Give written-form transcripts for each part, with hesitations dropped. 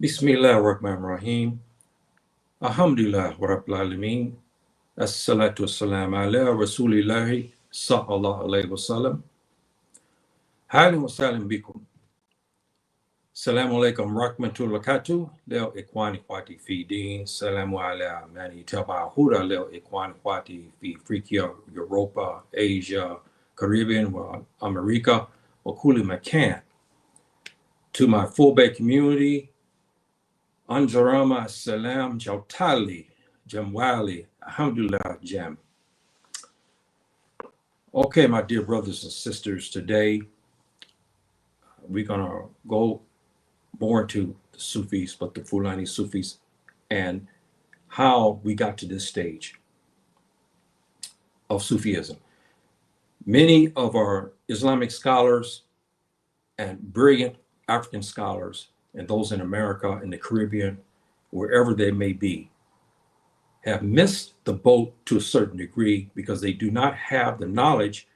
Bismillahirrahmanirrahim. Alhamdulillah wa rabbil alameen. As-salatu was-salam ala rasulillahi sallallahu alayhi wa sallam. Halim wa salam bikum. Salamu alaykum rahmatullahi barakatuh. Leo ikwani kwati fi din. Salamu ala mani taba huda leo ikwani kwati fi Africa, Europa, Asia, Caribbean, wa America, wa kuli makan. To my full-bay community, Anjarama Salam Jautali Jamwali Alhamdulillah Jam. Okay, my dear brothers and sisters, today we're gonna go more into the Sufis, but the Fulani Sufis, and how we got to this stage of Sufism. Many of our Islamic scholars and brilliant African scholars and those in America, in the Caribbean, wherever they may be, have missed the boat to a certain degree because they do not have the knowledge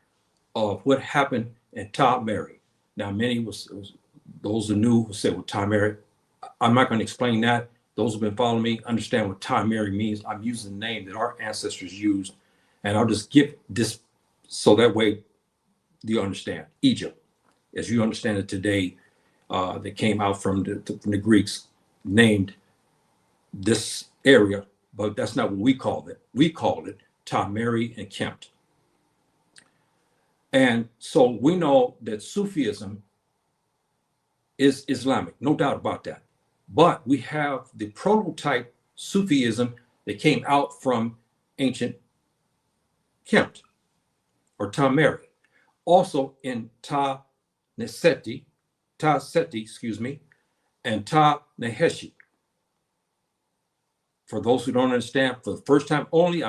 of what happened in Ta Mary. Now, many those who knew who said, well, Ta Mary, I'm not going to explain that. Those who've been following me understand what Ta Mary means. I'm using the name that our ancestors used, and I'll just give this so that way you understand. Egypt, as you understand it today, that came out from the Greeks, named this area, but that's not what we called it. We called it Ta Mary and Kemt. And so we know that Sufism is Islamic, no doubt about that. But we have the prototype Sufism that came out from ancient Kemt or Ta Mary. Also in Ta Seti, and Ta Neheshi. For those who don't understand, for the first time only,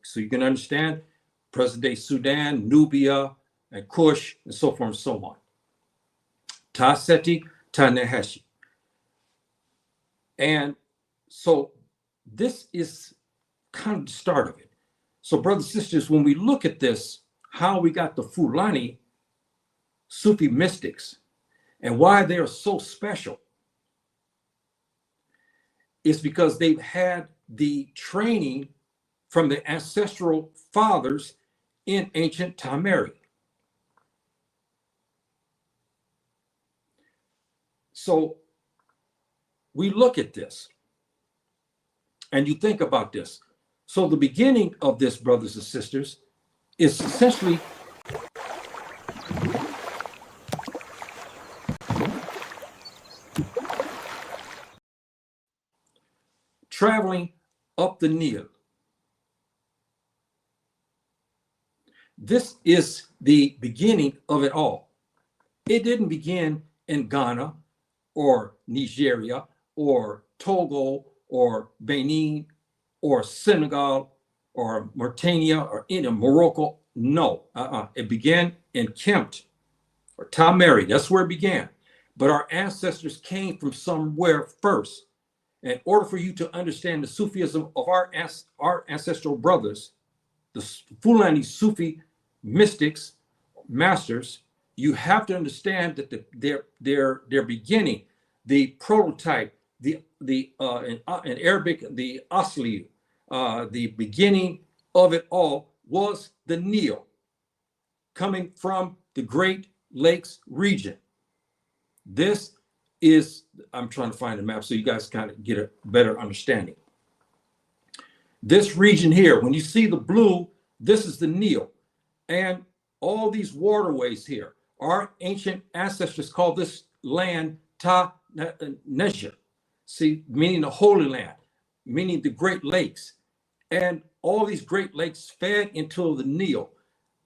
so you can understand, present-day Sudan, Nubia, and Kush, and so forth and so on. Ta Seti, Ta Neheshi. And so this is kind of the start of it. So brothers and sisters, when we look at this, how we got the Fulani Sufi Mystics, and why they are so special is because they've had the training from the ancestral fathers in ancient Ta Mary. So we look at this and you think about this. So the beginning of this, brothers and sisters, is essentially traveling up the Nile. This is the beginning of it all. It didn't begin in Ghana or Nigeria or Togo or Benin or Senegal or Mauritania or Morocco. No, it began in Kemt or Ta Mary. That's where it began. But our ancestors came from somewhere first. In order for you to understand the Sufism of our ancestral brothers, the Fulani Sufi Mystics, masters, you have to understand that their beginning, the prototype, in Arabic, the asli, the beginning of it all was the Nile, coming from the Great Lakes region. This is, I'm trying to find a map so you guys kind of get a better understanding. This region here, when you see the blue, this is the Nile. And all these waterways here, our ancient ancestors called this land Ta Nesha, see, meaning the Holy Land, meaning the Great Lakes. And all these Great Lakes fed into the Nile.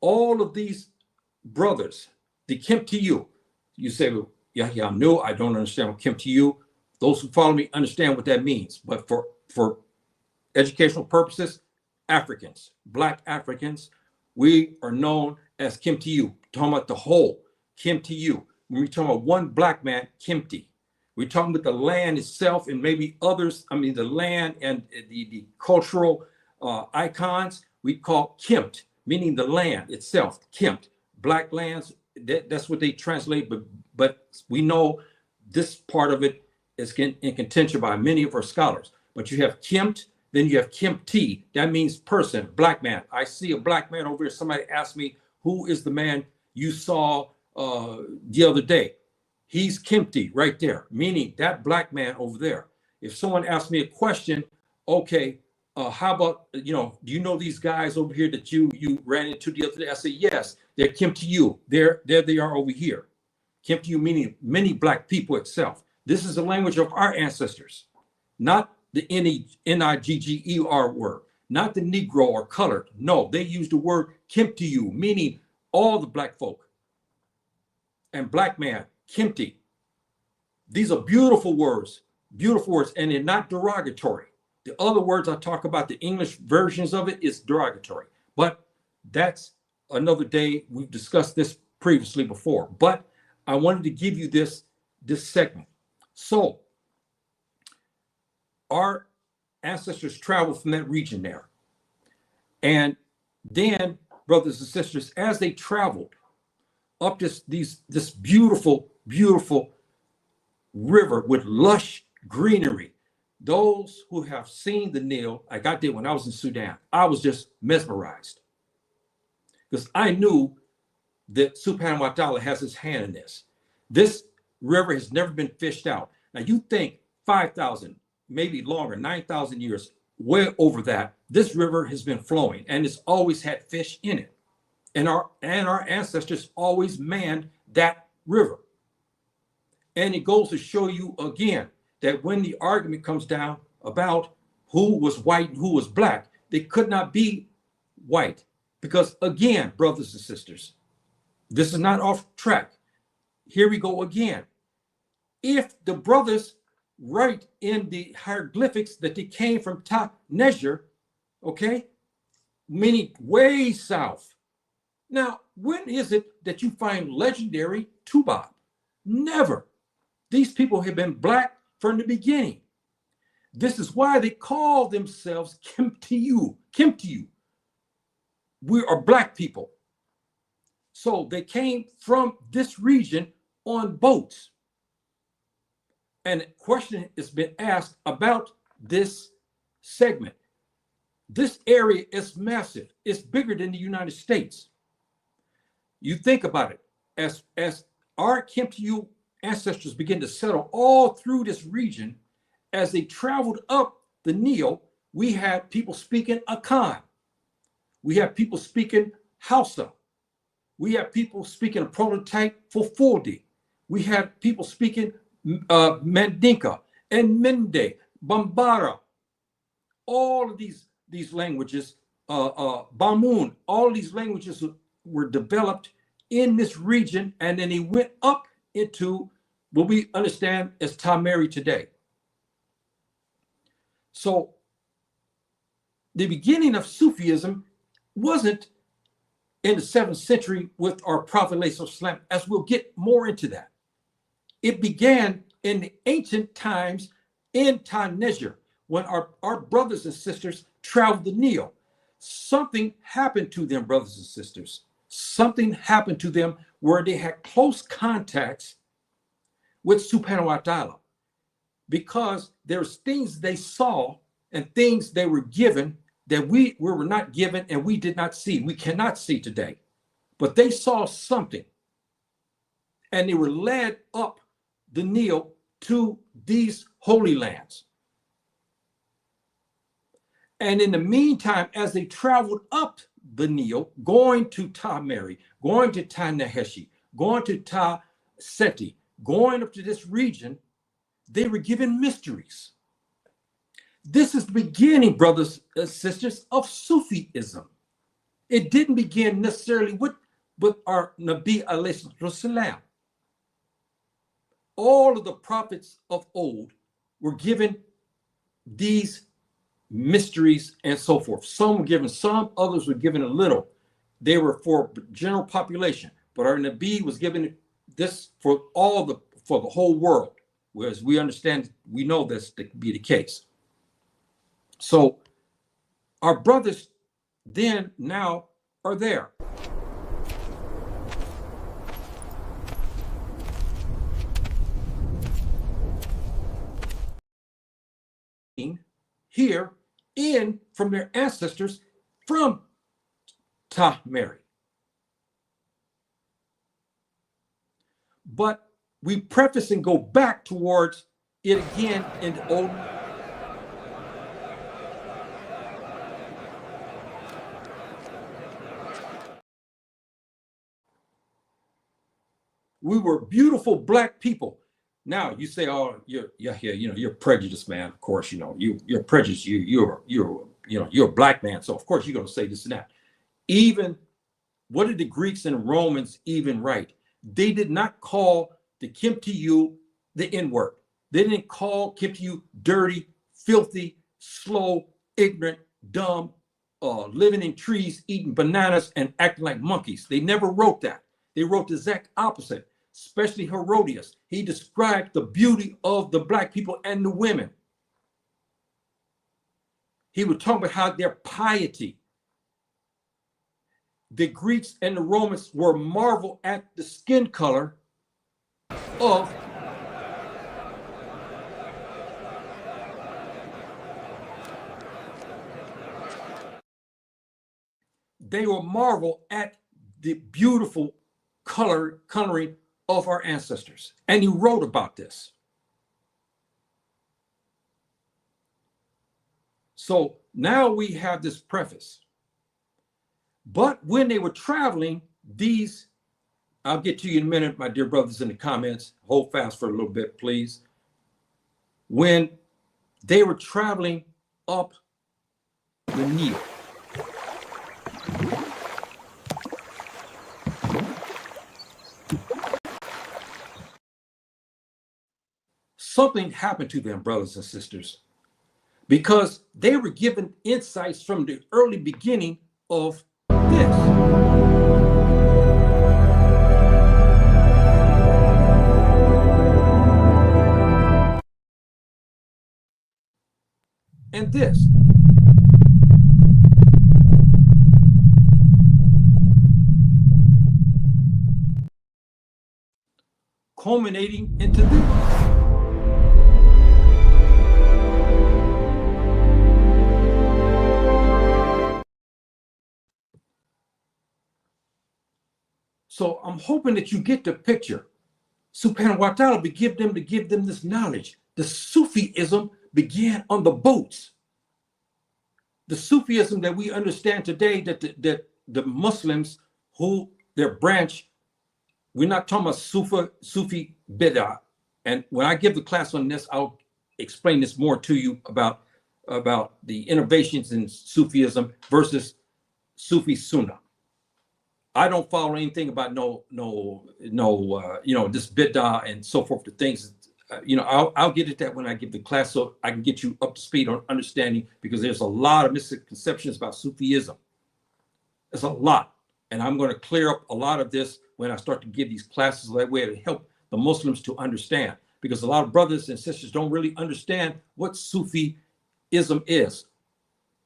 All of these brothers, the Kemtiyu, you say, well, yeah, I'm new. I don't understand what Kemtiyu. Those who follow me understand what that means. But for educational purposes, Africans, Black Africans, we are known as Kemtiyu. Talking about the whole, Kemtiyu. When we're talking about one Black man, Kemti. We're talking about the land itself and maybe others. I mean, the land and the cultural icons we call Kemt, meaning the land itself, Kemt. Black lands, that's what they translate, but we know this part of it It's in contention by many of our scholars. But you have Kemt, then you have Kemti. That means person, black man. I see a black man over here. Somebody asked me, who is the man you saw the other day? He's Kemti right there, meaning that black man over there. If someone asks me a question, okay, how about, do you know these guys over here that you ran into the other day? I say, yes, they're Kemti. There they are over here. Kemti meaning many black people itself. This is the language of our ancestors, not the N-I-G-G-E-R word, not the Negro or colored. No, they use the word Kemti, meaning all the black folk. And black man, Kemti. These are beautiful words, and they're not derogatory. The other words I talk about, the English versions of it, is derogatory. But that's another day. We've discussed this previously before. But I wanted to give you this segment. So our ancestors traveled from that region there. And then, brothers and sisters, as they traveled up this beautiful, beautiful river with lush greenery, those who have seen the Nile, like I did when I was in Sudan, I was just mesmerized. Because I knew that Subhanahu wa ta'ala has his hand in this. This river has never been fished out. Now you think 5,000, maybe longer, 9,000 years, way over that, this river has been flowing and it's always had fish in it. And our ancestors always manned that river. And it goes to show you again that when the argument comes down about who was white and who was black, they could not be white. Because again, brothers and sisters, this is not off track. Here we go again. If the brothers write in the hieroglyphics that they came from Ta Neger, okay, meaning way south. Now, when is it that you find legendary Tubab? Never. These people have been black from the beginning. This is why they call themselves Kemtiyu. Kemtiyu. We are black people. So they came from this region on boats. And a question has been asked about this segment. This area is massive. It's bigger than the United States. You think about it. As our Kemtiyu ancestors begin to settle all through this region, as they traveled up the Nile, we had people speaking Akan. We have people speaking Hausa. We have people speaking a prototype for Fuldi. We have people speaking Mandinka and Mende, Bambara. All of these languages, Bamun, all these languages were developed in this region, and then they went up into what we understand as Tamari today. So the beginning of Sufism wasn't in the 7th century with our Prophet ﷺ, as we'll get more into that. It began in the ancient times in Ta Neger, when our brothers and sisters traveled the Nile. Something happened to them, brothers and sisters. Something happened to them where they had close contacts with Subhanahu wa ta'ala, because there's things they saw and things they were given that we were not given and we did not see. We cannot see today. But they saw something, and they were led up the Nile to these holy lands. And in the meantime, as they traveled up the Nile, going to Tamari, going to Ta Neheshi, going to Ta Seti, going up to this region, they were given mysteries. This is the beginning, brothers and sisters, of Sufism. It didn't begin necessarily with our Nabi alayhi salam. All of the prophets of old were given these mysteries and so forth. Some were given some, others were given a little. They were for general population, but our Nabi was given this for the whole world. Whereas we understand, we know this to be the case. So our brothers then now are there. here in from their ancestors from Tamari. But we preface and go back towards it again in the old. We were beautiful black people. Now you say, "Oh, you're prejudiced, man." Of course, you're prejudiced. You're a black man, so of course you're going to say this and that. Even what did the Greeks and Romans even write? They did not call the Kimtiu the N-word. They didn't call Kimtiu dirty, filthy, slow, ignorant, dumb, living in trees, eating bananas, and acting like monkeys. They never wrote that. They wrote the exact opposite, especially Herodias. He described the beauty of the black people and the women. He would talk about how their piety. The Greeks and the Romans were marveled at the skin color of they were marveled at the beautiful coloring of our ancestors. And he wrote about this. So now we have this preface. But when they were traveling, these, I'll get to you in a minute, my dear brothers in the comments. Hold fast for a little bit, please. When they were traveling up the Nile, something happened to them, brothers and sisters, because they were given insights from the early beginning of this. And this. Culminating into this. So I'm hoping that you get the picture. Subhanahu wa ta'ala to give them this knowledge. The Sufism began on the boats. The Sufism that we understand today, that the Muslims who their branch, we're not talking about Sufi bid'ah. And when I give the class on this, I'll explain this more to you about the innovations in Sufism versus Sufi Sunnah. I don't follow anything about no, this bid'ah and so forth. The things, I'll get at that when I give the class, so I can get you up to speed on understanding, because there's a lot of misconceptions about Sufism. There's a lot, and I'm going to clear up a lot of this when I start to give these classes that way to help the Muslims to understand, because a lot of brothers and sisters don't really understand what Sufism is.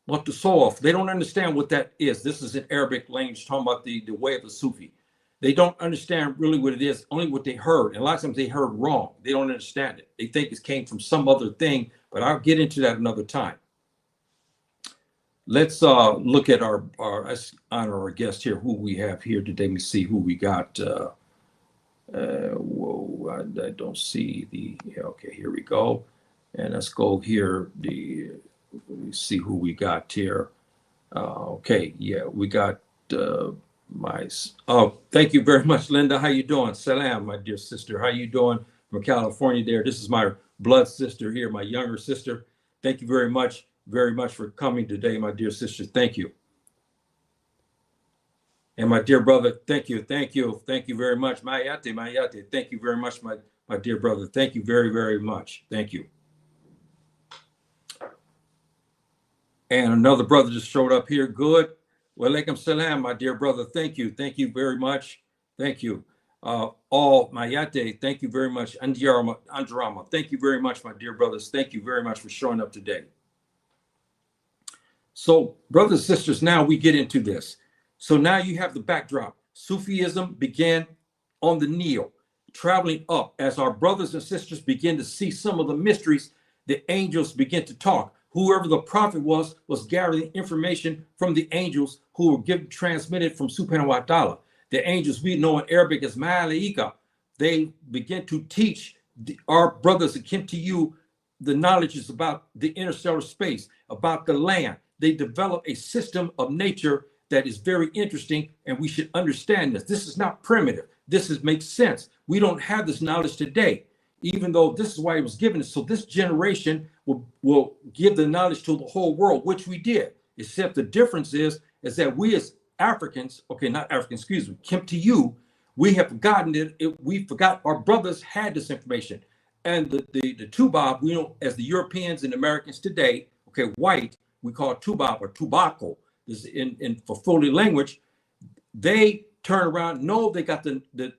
What the soul, they don't understand what that is. This is in Arabic language talking about the way of the Sufi. They don't understand really what it is, only what they heard. And a lot of times they heard wrong. They don't understand it. They think it came from some other thing, but I'll get into that another time. Let's look at let's honor our guest here, who we have here today. Let me see who we got. Whoa, I don't see okay, here we go. And let's go here, let me see who we got here. Okay, yeah, we got thank you very much, Linda. How you doing? Salam, my dear sister. How you doing from California there? This is my blood sister here, my younger sister. Thank you very much for coming today, my dear sister. Thank you. And my dear brother, thank you very much. Mayate. Thank you very much, my dear brother. Thank you very, very much. Thank you. And another brother just showed up here. Good. Walaikum salam, my dear brother. Thank you. Thank you very much. Thank you. All Mayate, thank you very much. Andrama, thank you very much, my dear brothers. Thank you very much for showing up today. So, brothers and sisters, now we get into this. So now you have the backdrop. Sufism began on the Nile, traveling up. As our brothers and sisters begin to see some of the mysteries, the angels begin to talk. Whoever the prophet was gathering information from the angels who were transmitted from Subhanahu wa ta'ala. The angels we know in Arabic as Malaika. They begin to teach our brothers that came to you the knowledge about the interstellar space, about the land. They develop a system of nature that is very interesting, and we should understand this. This is not primitive. Makes sense. We don't have this knowledge today, even though this is why it was given. So this generation will give the knowledge to the whole world, which we did. Except the difference is that we as Africans, okay, not Africans, excuse me, came to you. We have forgotten it. We forgot our brothers had this information. And the Tubab, we know as the Europeans and Americans today, okay, white, we call it Tubab or Tobacco. This in for Fulani language. They turn around, no, they got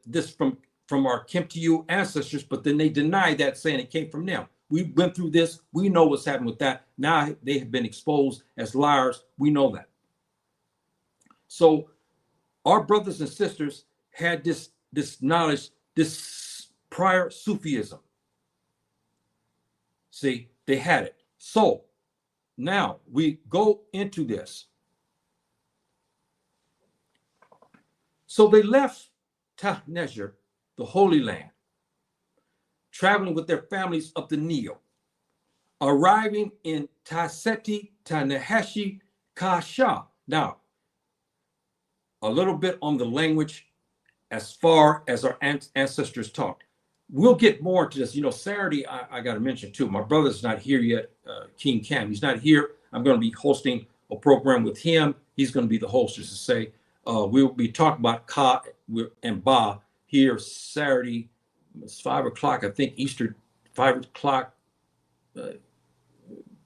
this from our Kim to you ancestors, but then they deny that, saying it came from them. We went through this. We know what's happened with that. Now they have been exposed as liars. We know that. So our brothers and sisters had this knowledge, this prior Sufism. See, they had it. So now we go into this. So they left Tahnejer, the Holy Land, traveling with their families up the Nile, arriving in Taseti, Taneheshi, Kasha. Now, a little bit on the language as far as our ancestors talked. We'll get more into this. You know, Saturday, I got to mention too, my brother's not here yet, King Cam. He's not here. I'm going to be hosting a program with him. He's going to be the host, just to say. We'll be talking about Ka and Ba here Saturday. It's 5 o'clock, I think, Eastern, 5 o'clock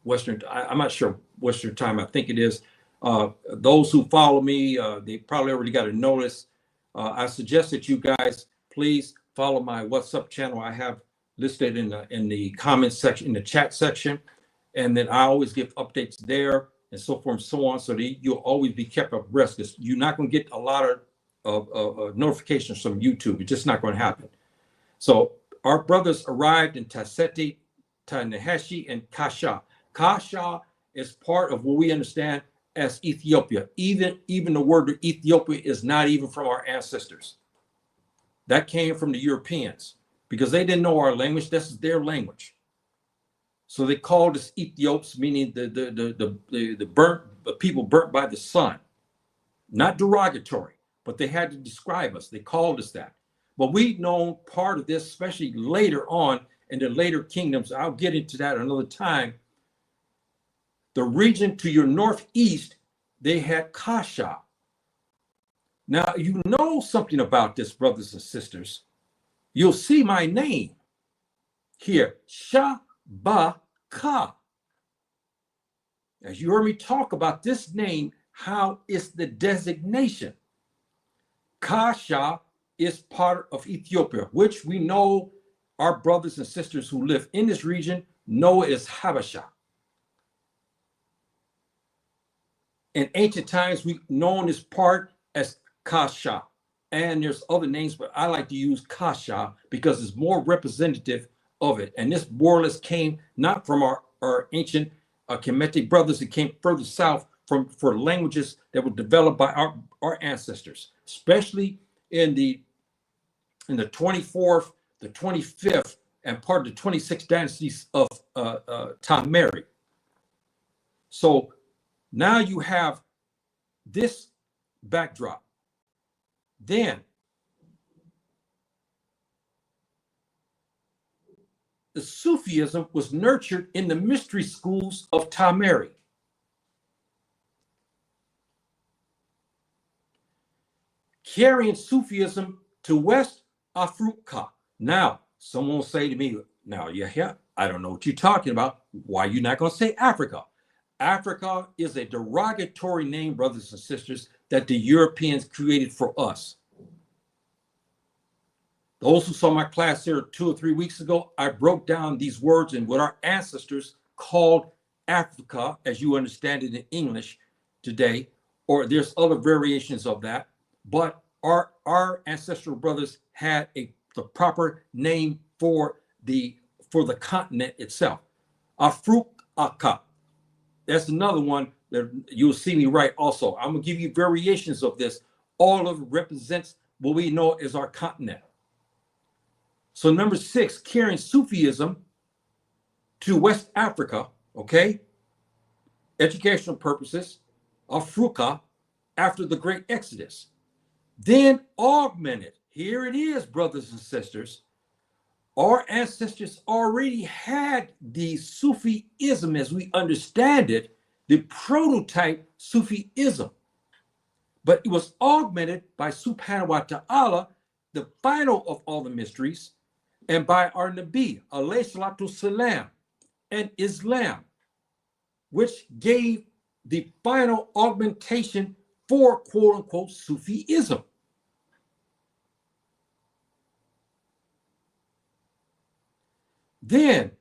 Western. I'm not sure Western time. I think it is. Those who follow me, they probably already got a notice. I suggest that you guys please follow my WhatsApp channel. I have listed in the comment section, in the chat section, and then I always give updates there, and so forth and so on, so that you'll always be kept abreast. Because you're not going to get a lot of notifications from YouTube. It's just not going to happen. So our brothers arrived in Taseti, Taneheshi, and Kasha. Kasha is part of what we understand as Ethiopia. Even the word Ethiopia is not even from our ancestors. That came from the Europeans because they didn't know our language. This is their language. So they called us Ethiops, meaning the people burnt by the sun. Not derogatory, but they had to describe us. They called us that. But we've known part of this, especially later on in the later kingdoms. I'll get into that another time. The region to your northeast, they had Kasha. Now, you know something about this, brothers and sisters. You'll see my name here, Shabaka. As you heard me talk about this name, how is the designation? Kasha is part of Ethiopia, which we know our brothers and sisters who live in this region know it as Habasha. In ancient times, we known this part as Kasha, and there's other names, but I like to use Kasha because it's more representative of it. And this more or less came not from our ancient Kemetic brothers. It came further south for languages that were developed by our ancestors, especially in the 24th, the 25th, and part of the 26th dynasties of Tameri. So now you have this backdrop. Then the Sufism was nurtured in the mystery schools of Tameri. Carrying Sufism to West Africa. Now, someone will say to me, now, yeah, I don't know what you're talking about. Why are you not going to say Africa? Africa is a derogatory name, brothers and sisters, that the Europeans created for us. Those who saw my class here 2 or 3 weeks ago, I broke down these words and what our ancestors called Africa, as you understand it in English today, or there's other variations of that. But our ancestral brothers had the proper name for the continent itself. Africa. That's another one that you'll see me write also. I'm going to give you variations of this. All of it represents what we know as our continent. So number 6, carrying Sufism to West Africa, okay? Educational purposes, Africa, after the Great Exodus. Then augmented. Here it is, brothers and sisters. Our ancestors already had the Sufism as we understand it, the prototype Sufism. But it was augmented by Subhanahu wa ta'ala, the final of all the mysteries, and by our Nabi, alayhi salatu salam, and Islam, which gave the final augmentation for quote unquote Sufism. Then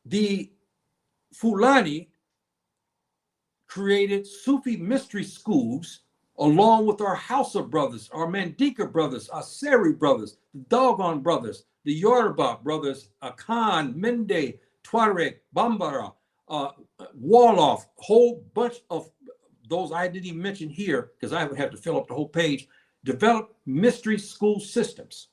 the Fulani created Sufi mystery schools along with our Hausa brothers, our Mandinka brothers, our Seri brothers, the Dogon brothers, the Yoruba brothers, Akan, Mende, Tuareg, Bambara, Wolof, whole bunch of those I didn't even mention here because I would have to fill up the whole page, developed mystery school systems.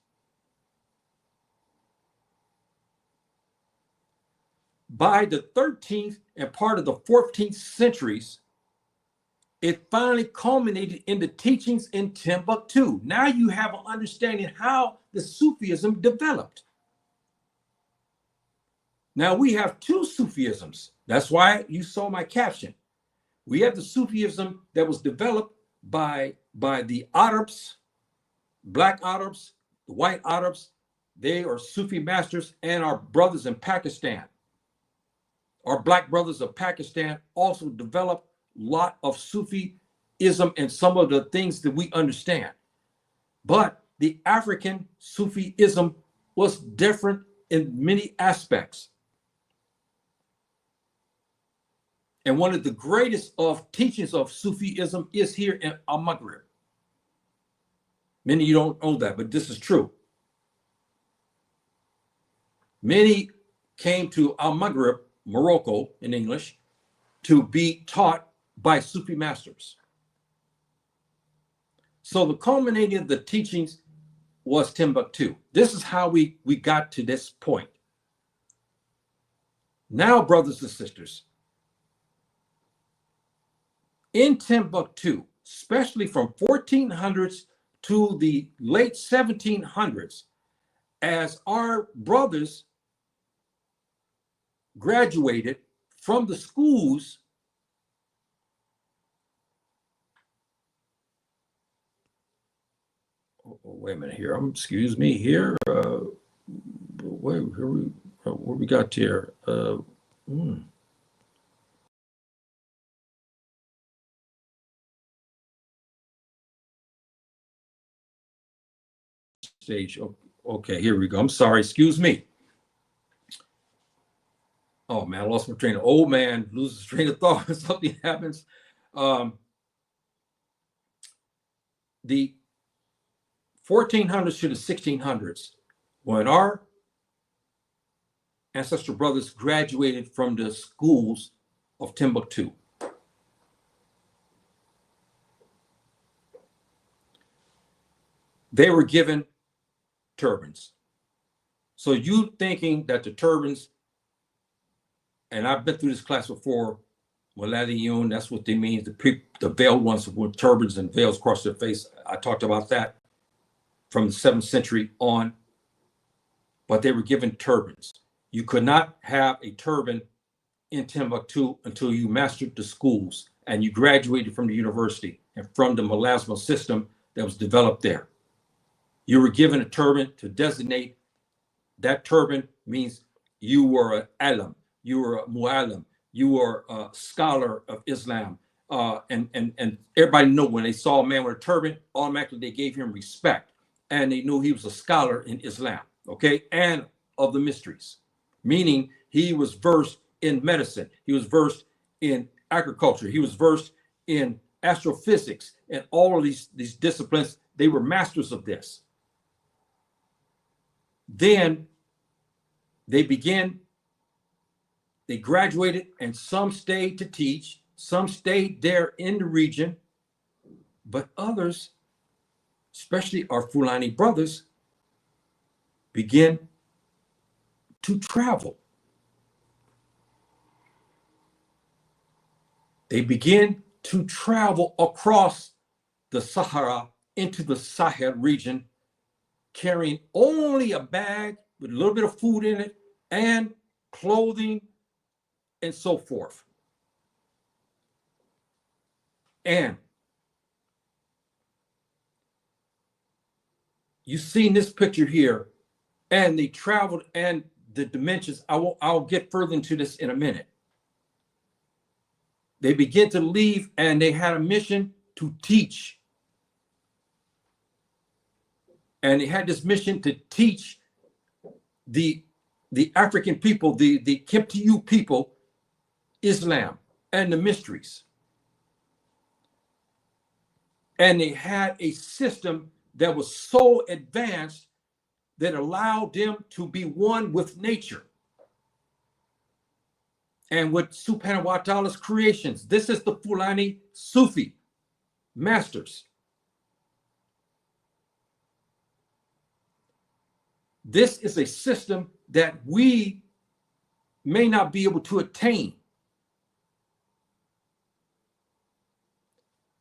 By the 13th and part of the 14th centuries, it finally culminated in the teachings in Timbuktu. Now you have an understanding how the Sufism developed. Now we have two Sufisms. That's why you saw my caption. We have the Sufism that was developed by the Arabs, black Arabs, the white Arabs. They are Sufi masters, and our brothers in Pakistan. Our black brothers of Pakistan also developed a lot of Sufism and some of the things that we understand. But the African Sufism was different in many aspects. And one of the greatest of teachings of Sufism is here in Al-Maghrib. Many of you don't know that, but this is true. Many came to Al-Maghrib, Morocco in English, to be taught by Sufi masters. So the culminating of the teachings was Timbuktu. This is how we got to this point. Now, brothers and sisters, in Timbuktu, especially from 1400s to the late 1700s, as our brothers graduated from the schools, wait a minute here. Excuse me here. Wait, what we got here? Stage. Okay, here we go. I'm sorry. Excuse me. Oh man, I lost my train of old man loses his train of thought when something happens. The 1400s to the 1600s, when our ancestral brothers graduated from the schools of Timbuktu, they were given turbans. So you thinking that the turbans, and I've been through this class before, Waladiyun, that's what they mean, the veiled ones with turbans and veils across their face. I talked about that from the 7th century on, but they were given turbans. You could not have a turban in Timbuktu until you mastered the schools and you graduated from the university and from the melasma system that was developed there. You were given a turban to designate. That turban means you were an alim, you were a mu'alim, you were a scholar of Islam. And everybody knew when they saw a man with a turban, automatically they gave him respect. And they knew he was a scholar in Islam, okay, and of the mysteries, meaning he was versed in medicine, he was versed in agriculture, he was versed in astrophysics, and all of these disciplines. They were masters of this. Then they began They graduated, and some stayed to teach. Some stayed there in the region, but others, especially our Fulani brothers, began to travel. They began to travel across the Sahara into the Sahel region, carrying only a bag with a little bit of food in it and clothing and so forth. And you seen this picture here, and they traveled, and the dimensions, I'll get further into this in a minute. They began to leave, and they had a mission to teach. And they had this mission to teach the African people, the Kiptiyu people, Islam and the mysteries. And they had a system that was so advanced that allowed them to be one with nature and with Subhanahu wa Ta'ala's creations. This is the Fulani Sufi masters. This is a system that we may not be able to attain.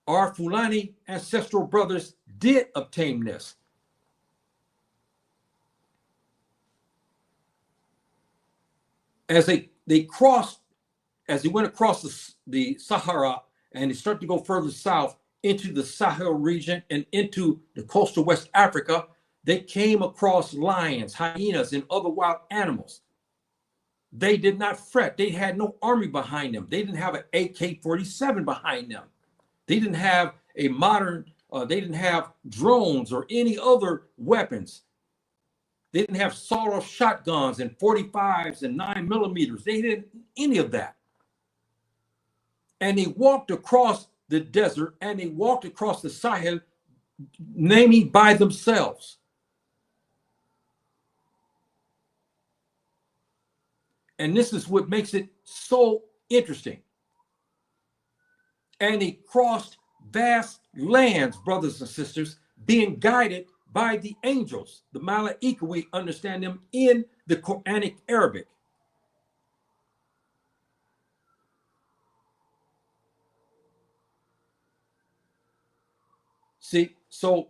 Our Fulani ancestral brothers did obtain this. As they crossed, as they went across the Sahara, and they started to go further south into the Sahel region and into the coastal West Africa, they came across lions, hyenas, and other wild animals. They did not fret. They had no army behind them. They didn't have an AK-47 behind them. They didn't have a modern, they didn't have drones or any other weapons. They didn't have sawed-off shotguns and 45s and 9mm. They didn't any of that. And they walked across the desert, and they walked across the Sahel, naming by themselves. And this is what makes it so interesting. And they crossed vast lands, brothers and sisters, being guided by the angels, the Malaika. We understand them in the Quranic Arabic. See, so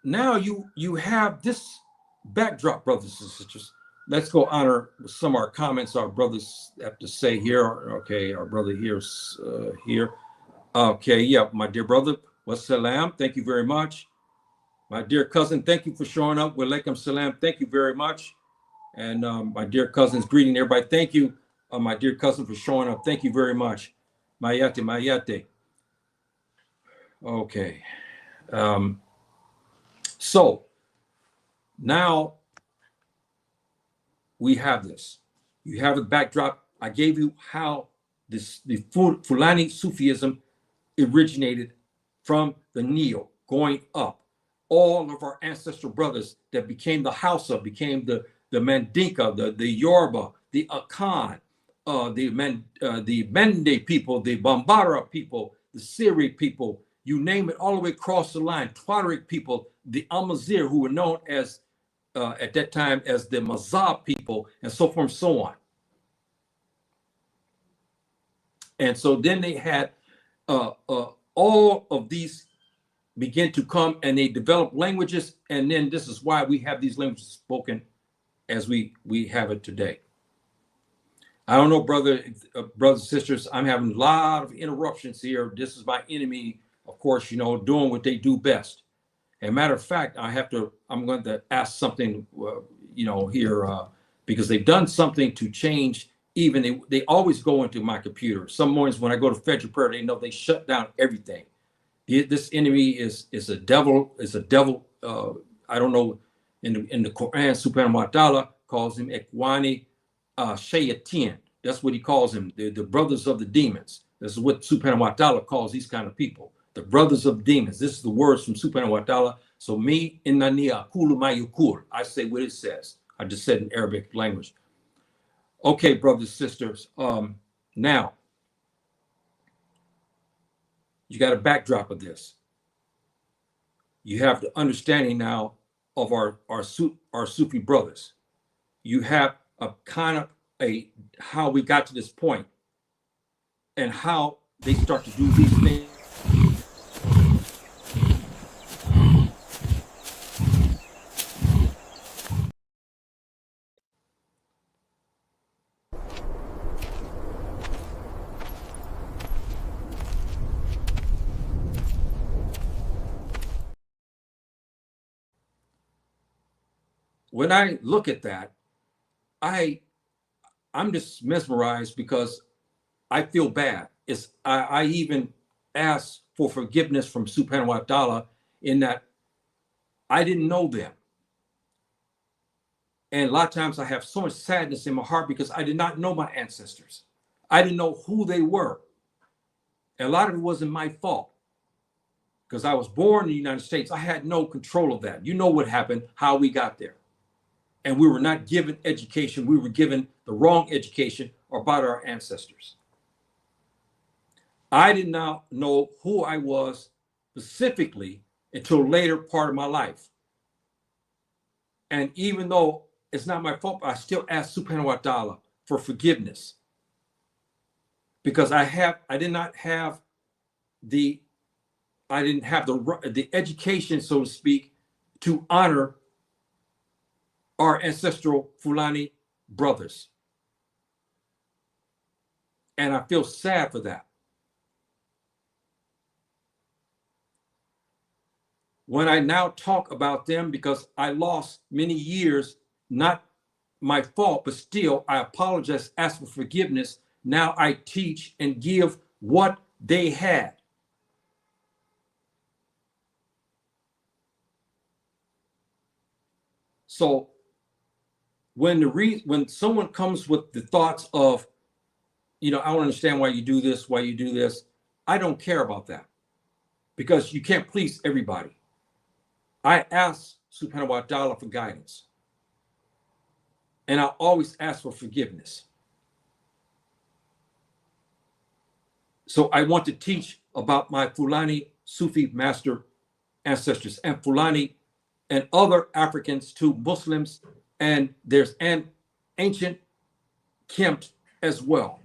now you have this backdrop, brothers and sisters. Let's go honor some of our comments our brothers have to say here. Okay, our brother here's here. Okay, yeah, my dear brother, wassalam, thank you very much. My dear cousin, thank you for showing up. Walaikum salam, thank you very much. And my dear cousin's greeting everybody. Thank you, my dear cousin, for showing up. Thank you very much. Mayate, mayate. Okay. So now we have this. You have a backdrop. I gave you how the Fulani Sufism originated from the Nile, going up. All of our ancestral brothers that became the Hausa, became the Mandinka, the Yoruba, the Akan, the Mende people, the Bambara people, the Siri people, you name it, all the way across the line. Tuareg people, the Amazigh, who were known as at that time as the Mazab people, and so forth and so on. And so then they had all of these begin to come, and they developed languages, and then this is why we have these languages spoken as we have it today. I don't know, brothers and sisters, I'm having a lot of interruptions here. This is my enemy, of course, you know, doing what they do best. As a matter of fact, I'm going to ask something, you know, here, because they've done something to change. Even they always go into my computer. Some mornings when I go to Federal Prayer, they know they shut down everything. This enemy is a devil. Is a devil. I don't know. In the Quran, Subhanahu wa Ta'ala calls him Ikhwani Shayatin. That's what he calls him. The brothers of the demons. This is what Subhanahu wa Ta'ala calls these kind of people. The brothers of demons. This is the words from Subhanahu wa Ta'ala. So me innani aqulu ma yuqul. I say what it says. I just said in Arabic language. Okay, brothers, sisters. Now you got a backdrop of this. You have the understanding now of our Sufi brothers. You have a kind of a how we got to this point and how they start to do these things. When I look at that, I'm just mesmerized because I feel bad. I even ask for forgiveness from Subhanahu wa Ta'ala in that I didn't know them. And a lot of times I have so much sadness in my heart because I did not know my ancestors. I didn't know who they were. And a lot of it wasn't my fault because I was born in the United States. I had no control of that. You know what happened, how we got there. And we were not given education. We were given the wrong education about our ancestors. I did not know who I was specifically until later part of my life. And even though it's not my fault, I still ask Subhanahu wa Ta'ala for forgiveness. Because I didn't have the education, so to speak, to honor our ancestral Fulani brothers. And I feel sad for that. When I now talk about them, because I lost many years, not my fault, but still I apologize, ask for forgiveness. Now I teach and give what they had. So when someone comes with the thoughts of, I don't understand why you do this, I don't care about that because you can't please everybody. I ask Subhanahu wa Ta'ala for guidance. And I always ask for forgiveness. So I want to teach about my Fulani Sufi master ancestors and Fulani and other Africans to Muslims, and there's an ancient Kemt as well.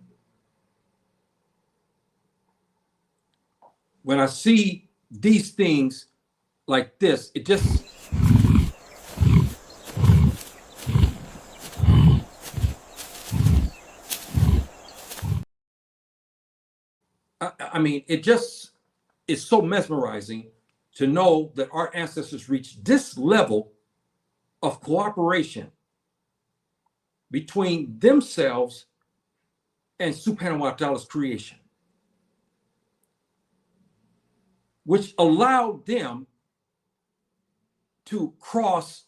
When I see these things like this, it just it just is so mesmerizing to know that our ancestors reached this level of cooperation between themselves and Subhanahu wa Ta'ala's creation, which allowed them to cross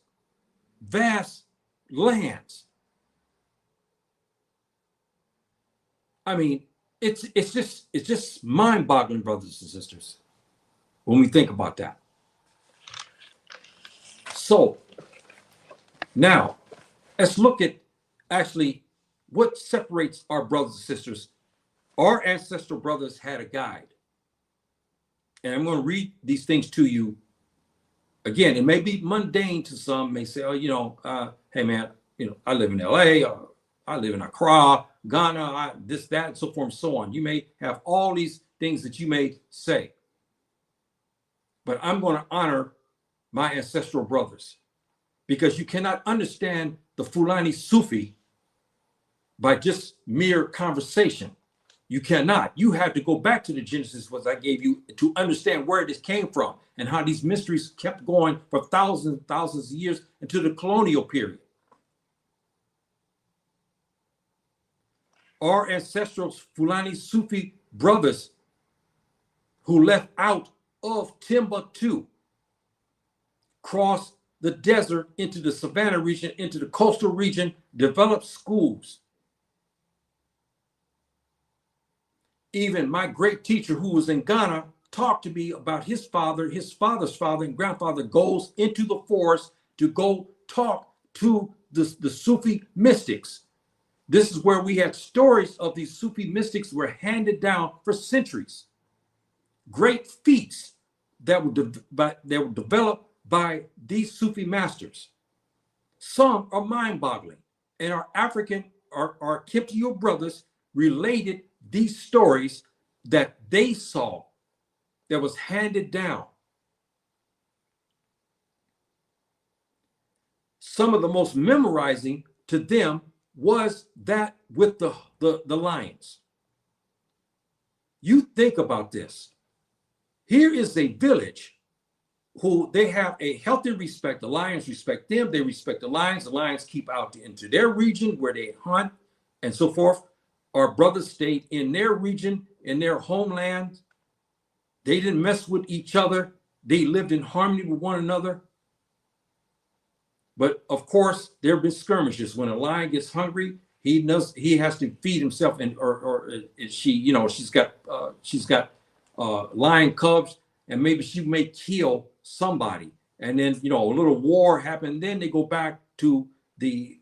vast lands. It's just mind-boggling, brothers and sisters, when we think about that. So now let's look at actually what separates our brothers and sisters. Our ancestral brothers had a guide. And I'm going to read these things to you. Again, it may be mundane to some, may say, hey man, I live in LA, or I live in Accra, Ghana, this, that, and so forth and so on. You may have all these things that you may say. But I'm going to honor my ancestral brothers, because you cannot understand the Fulani Sufi by just mere conversation. You cannot. You have to go back to the Genesis, what I gave you, to understand where this came from and how these mysteries kept going for thousands and thousands of years into the colonial period. Our ancestral Fulani Sufi brothers who left out of Timbuktu crossed the desert into the savannah region, into the coastal region, developed schools. Even my great teacher who was in Ghana talked to me about his father's father and grandfather goes into the forest to go talk to the Sufi mystics, This is where we had stories of these Sufi mystics were handed down for centuries. Great feats that were developed by these Sufi masters. Some are mind-boggling, and our Kiptiyo brothers related these stories that they saw that was handed down. Some of the most memorizing to them was that with the lions. You think about this. Here is a village who they have a healthy respect. The lions respect them. They respect the lions. The lions keep out into their region where they hunt and so forth. Our brothers stayed in their region, in their homeland. They didn't mess with each other. They lived in harmony with one another. But of course, there have been skirmishes. When a lion gets hungry, he has to feed himself, and or she, you know, she's got lion cubs, and maybe she may kill somebody, and then, you know, a little war happened. Then they go back to the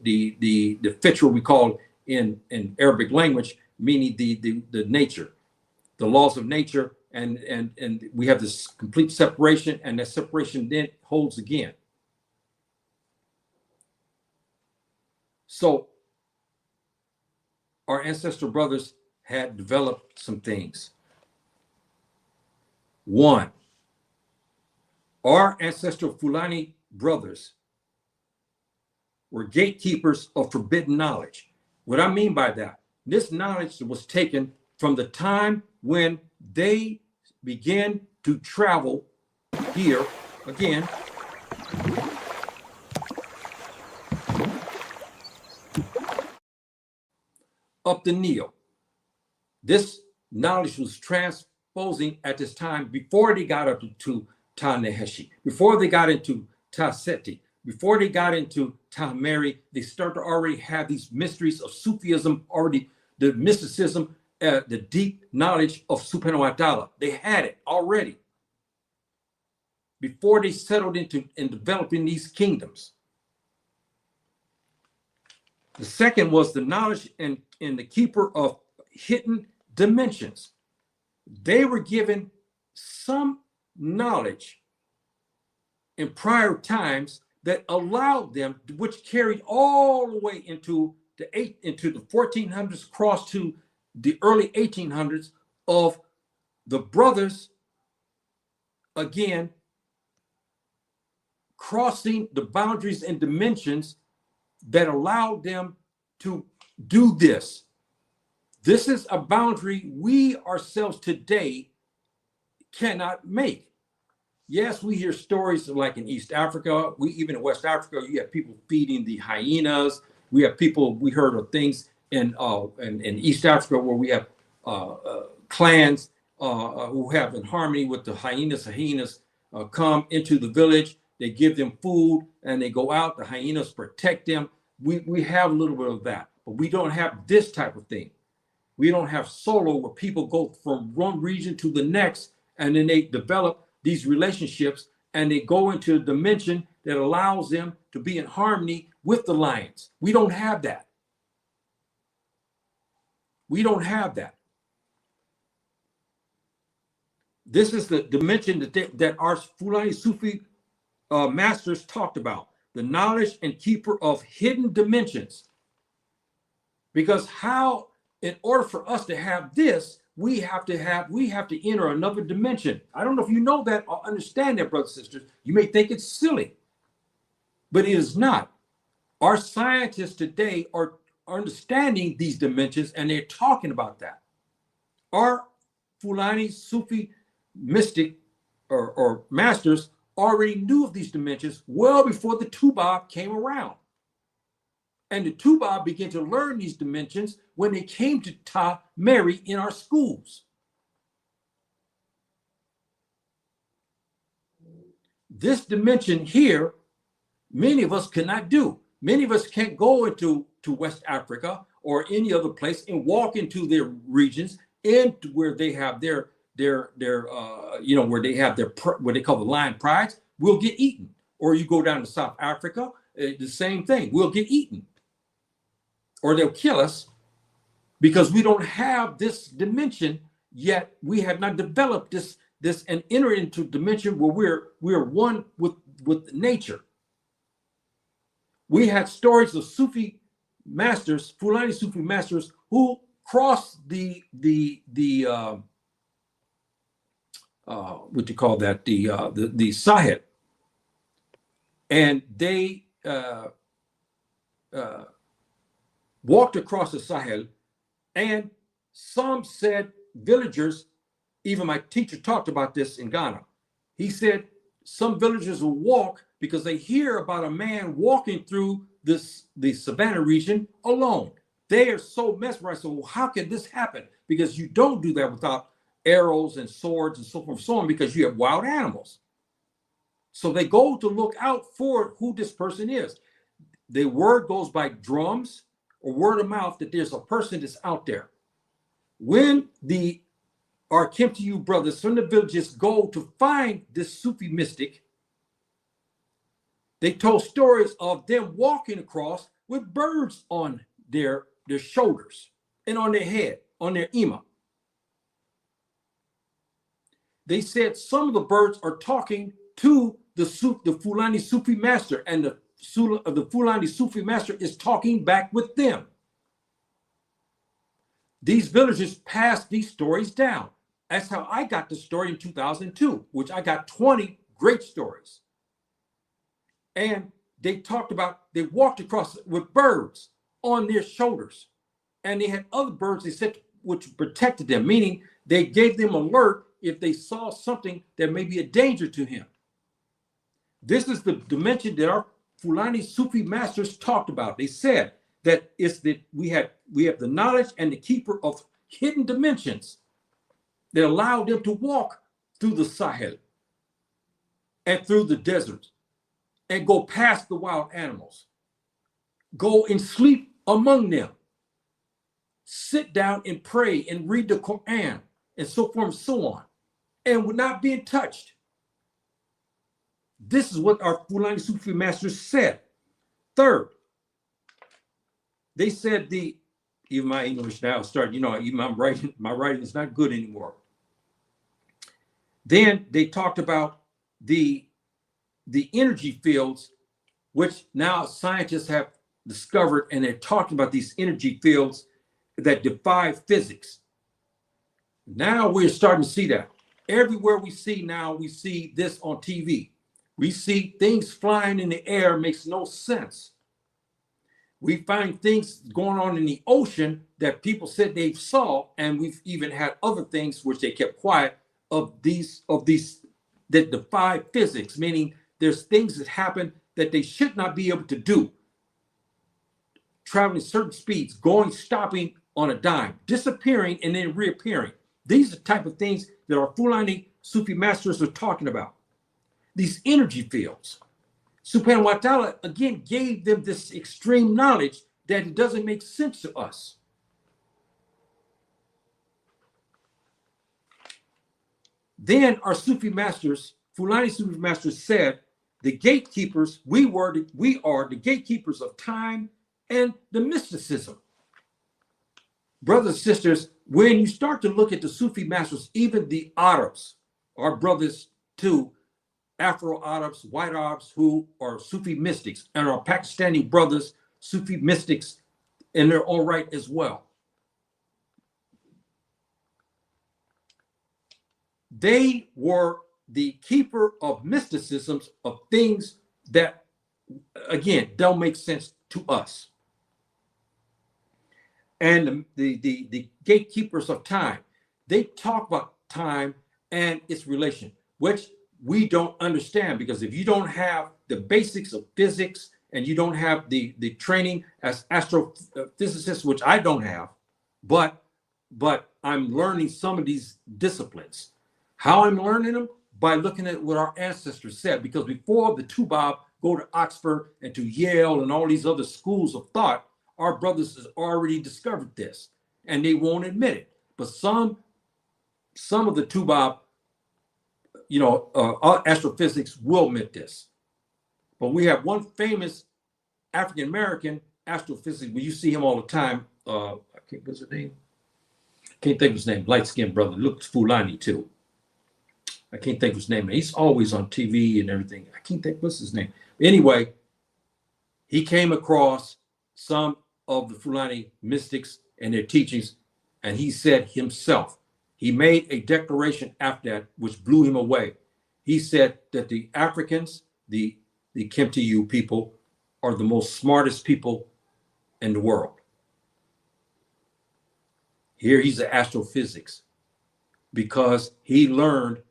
fitra we call in Arabic language, meaning the nature, the laws of nature, and we have this complete separation, and that separation then holds again. So our ancestral brothers had developed some things. One, our ancestral Fulani brothers were gatekeepers of forbidden knowledge. What I mean by that, this knowledge was taken from the time when they began to travel here again. Up the Nile. This knowledge was transposing at this time before they got up to Ta-Nehesi, before they got into Ta-Seti, before they got into Ta-Meri. They start to already have these mysteries of Sufism, already the mysticism, the deep knowledge of Subhanahu wa Ta'ala. They had it already before they settled into and developing these kingdoms. The second was the knowledge and the keeper of hidden dimensions. They were given some knowledge in prior times that allowed them, which carried all the way into the 1400s, cross to the early 1800s, of the brothers again crossing the boundaries and dimensions that allowed them to do this. This is a boundary we ourselves today cannot make. Yes, we hear stories like in East Africa, even in West Africa, you have people feeding the hyenas. We heard of things in East Africa where we have clans who have in harmony with the hyenas. Hyenas come into the village, they give them food, and they go out. The hyenas protect them. We have a little bit of that, but we don't have this type of thing. We don't have solo where people go from one region to the next, and then they develop these relationships, and they go into a dimension that allows them to be in harmony with the lions. We don't have that. We don't have that. This is the dimension that our Fulani Sufi masters talked about, the knowledge and keeper of hidden dimensions. Because in order for us to have this, we have to enter another dimension. I don't know if you know that or understand that, brothers and sisters. You may think it's silly, but it is not. Our scientists today are understanding these dimensions, and they're talking about that. Our Fulani Sufi mystic or masters already knew of these dimensions well before the Tubab came around. And the Tubab began to learn these dimensions when they came to Ta-Meri in our schools. This dimension here, many of us cannot do. Many of us can't go into West Africa or any other place and walk into their regions, into where they have their where they have what they call the lion prides. We'll get eaten. Or you go down to South Africa, the same thing. We'll get eaten. or they'll kill us because we don't have this dimension yet. We have not developed this and entered into a dimension where we're one with nature. We had stories of Sufi masters, Fulani Sufi masters, who crossed the what you call that, the Sahel, and they walked across the Sahel, and some said villagers, even my teacher talked about this in Ghana. He said some villagers will walk because they hear about a man walking through the savannah region alone. They are so mesmerized. So how can this happen? Because you don't do that without arrows and swords and so forth and so on, because you have wild animals. So they go to look out for who this person is. The word goes by drums or word of mouth that there's a person that's out there. When our Kemptiyu brothers from the villages go to find this Sufi mystic, they told stories of them walking across with birds on their shoulders and on their head, on their ima. They said some of the birds are talking to the Fulani Sufi master, and the Fulani Sufi master is talking back with them. These villagers passed these stories down. That's how I got the story in 2002, which I got 20 great stories. And they talked about, they walked across with birds on their shoulders. And they had other birds, they said, which protected them, meaning they gave them alert if they saw something that may be a danger to him. This is the dimension that our Fulani Sufi masters talked about. They said that it's that we have the knowledge and the keeper of hidden dimensions that allow them to walk through the Sahel and through the desert and go past the wild animals, go and sleep among them, sit down and pray and read the Quran and so forth and so on, and would not being touched. This is what our Fulani Sufi masters said. Third, they said even my English now started, even my writing is not good anymore. Then they talked about the energy fields, which now scientists have discovered, and they're talking about these energy fields that defy physics. Now we're starting to see that. Everywhere we see now, we see this on TV. We see things flying in the air, makes no sense. We find things going on in the ocean that people said they saw, and we've even had other things which they kept quiet of these that defy physics, meaning there's things that happen that they should not be able to do. Traveling certain speeds, going, stopping on a dime, disappearing and then reappearing. These are the type of things that our Fulani Sufi masters are talking about. These energy fields. Subhanahu wa ta'ala again gave them this extreme knowledge that it doesn't make sense to us. Then our Sufi masters, Fulani Sufi masters said, the gatekeepers, we are the gatekeepers of time and the mysticism. Brothers and sisters, when you start to look at the Sufi masters, even the Arabs, our brothers too, Afro-Arabs, white Arabs who are Sufi mystics, and our Pakistani brothers, Sufi mystics, and they're all right as well. They were the keeper of mysticisms, of things that, again, don't make sense to us. And the gatekeepers of time, they talk about time and its relation, which we don't understand, because if you don't have the basics of physics and you don't have the training as astrophysicists, which I don't have, but I'm learning some of these disciplines. How I'm learning them? By looking at what our ancestors said, because before the Tubab go to Oxford and to Yale and all these other schools of thought, our brothers has already discovered this, and they won't admit it. But some of the Tubab, astrophysics will admit this. But we have one famous African-American astrophysics, when you see him all the time, I can't, what's his name? Can't think of his name. Light-skinned brother, looks Fulani too. I can't think of his name. He's always on TV and everything. I can't think, what's his name? Anyway, he came across some of the Fulani mystics and their teachings, and he said himself, he made a declaration after that, which blew him away. He said that the Africans, the Kimtiyu people, are the most smartest people in the world. Here he's an astrophysics, because he learned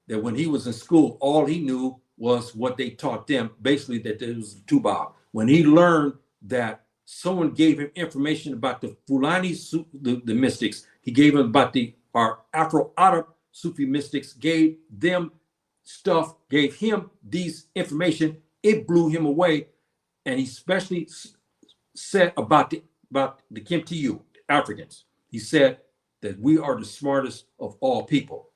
that when he was in school, all he knew was what they taught them, basically that there was Tubal. When he learned that someone gave him information about the Fulani, the mystics, he gave him about our Afro-Arab Sufi mystics, gave them stuff, gave him these information, it blew him away. And he especially said about the Kimtiyu, Africans, he said that we are the smartest of all people.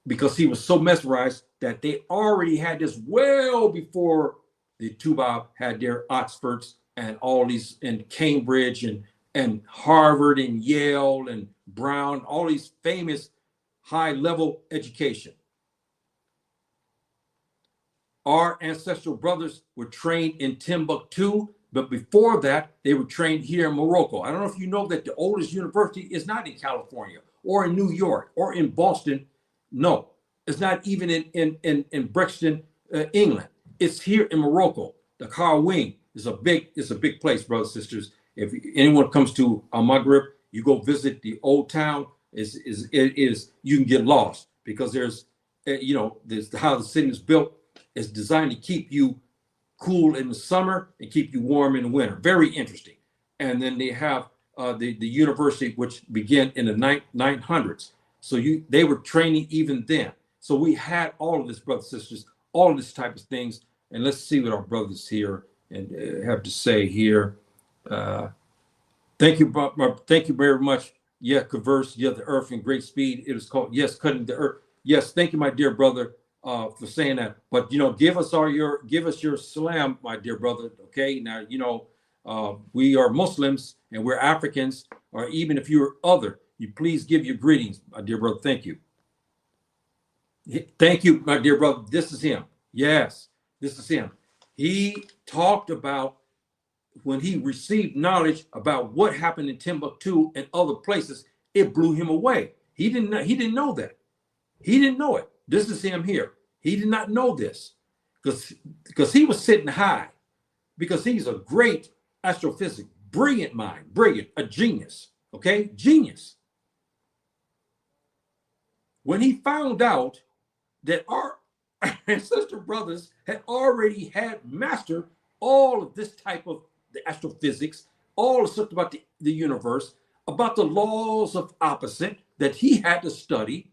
Because he was so mesmerized that they already had this well before the Tubal had their Oxfords and all these, and Cambridge and Harvard and Yale and Brown, all these famous high-level education. Our ancestral brothers were trained in Timbuktu, but before that, they were trained here in Morocco. I don't know if you know that the oldest university is not in California or in New York or in Boston. No, it's not even in Brixton, England. It's here in Morocco. The Karawing is a big place, brothers and sisters. If anyone comes to Al Maghrib, you go visit the old town. You can get lost because there's how the city was built. It's designed to keep you cool in the summer and keep you warm in the winter. Very interesting. And then they have the university, which began in the 900s. So they were training even then. So we had all of this, brothers and sisters, all of this type of things. And let's see what our brothers here and have to say here. Thank you very much. Yeah, converse. Yeah, the earth in great speed. It is called, yes, cutting the earth. Yes, thank you, my dear brother, for saying that. But give us your salam, my dear brother. Okay, now we are Muslims and we're Africans, or even if you're other, you please give your greetings, my dear brother. Thank you. Thank you, my dear brother. This is him. Yes, this is him. He talked about when he received knowledge about what happened in Timbuktu and other places, it blew him away. He didn't know that. He didn't know it. This is him here. He did not know this because he was sitting high, because he's a great astrophysics, brilliant mind, a genius, okay? Genius. When he found out that our ancestor brothers had already had mastered all of this type of the astrophysics, all the stuff about the universe, about the laws of opposite that he had to study,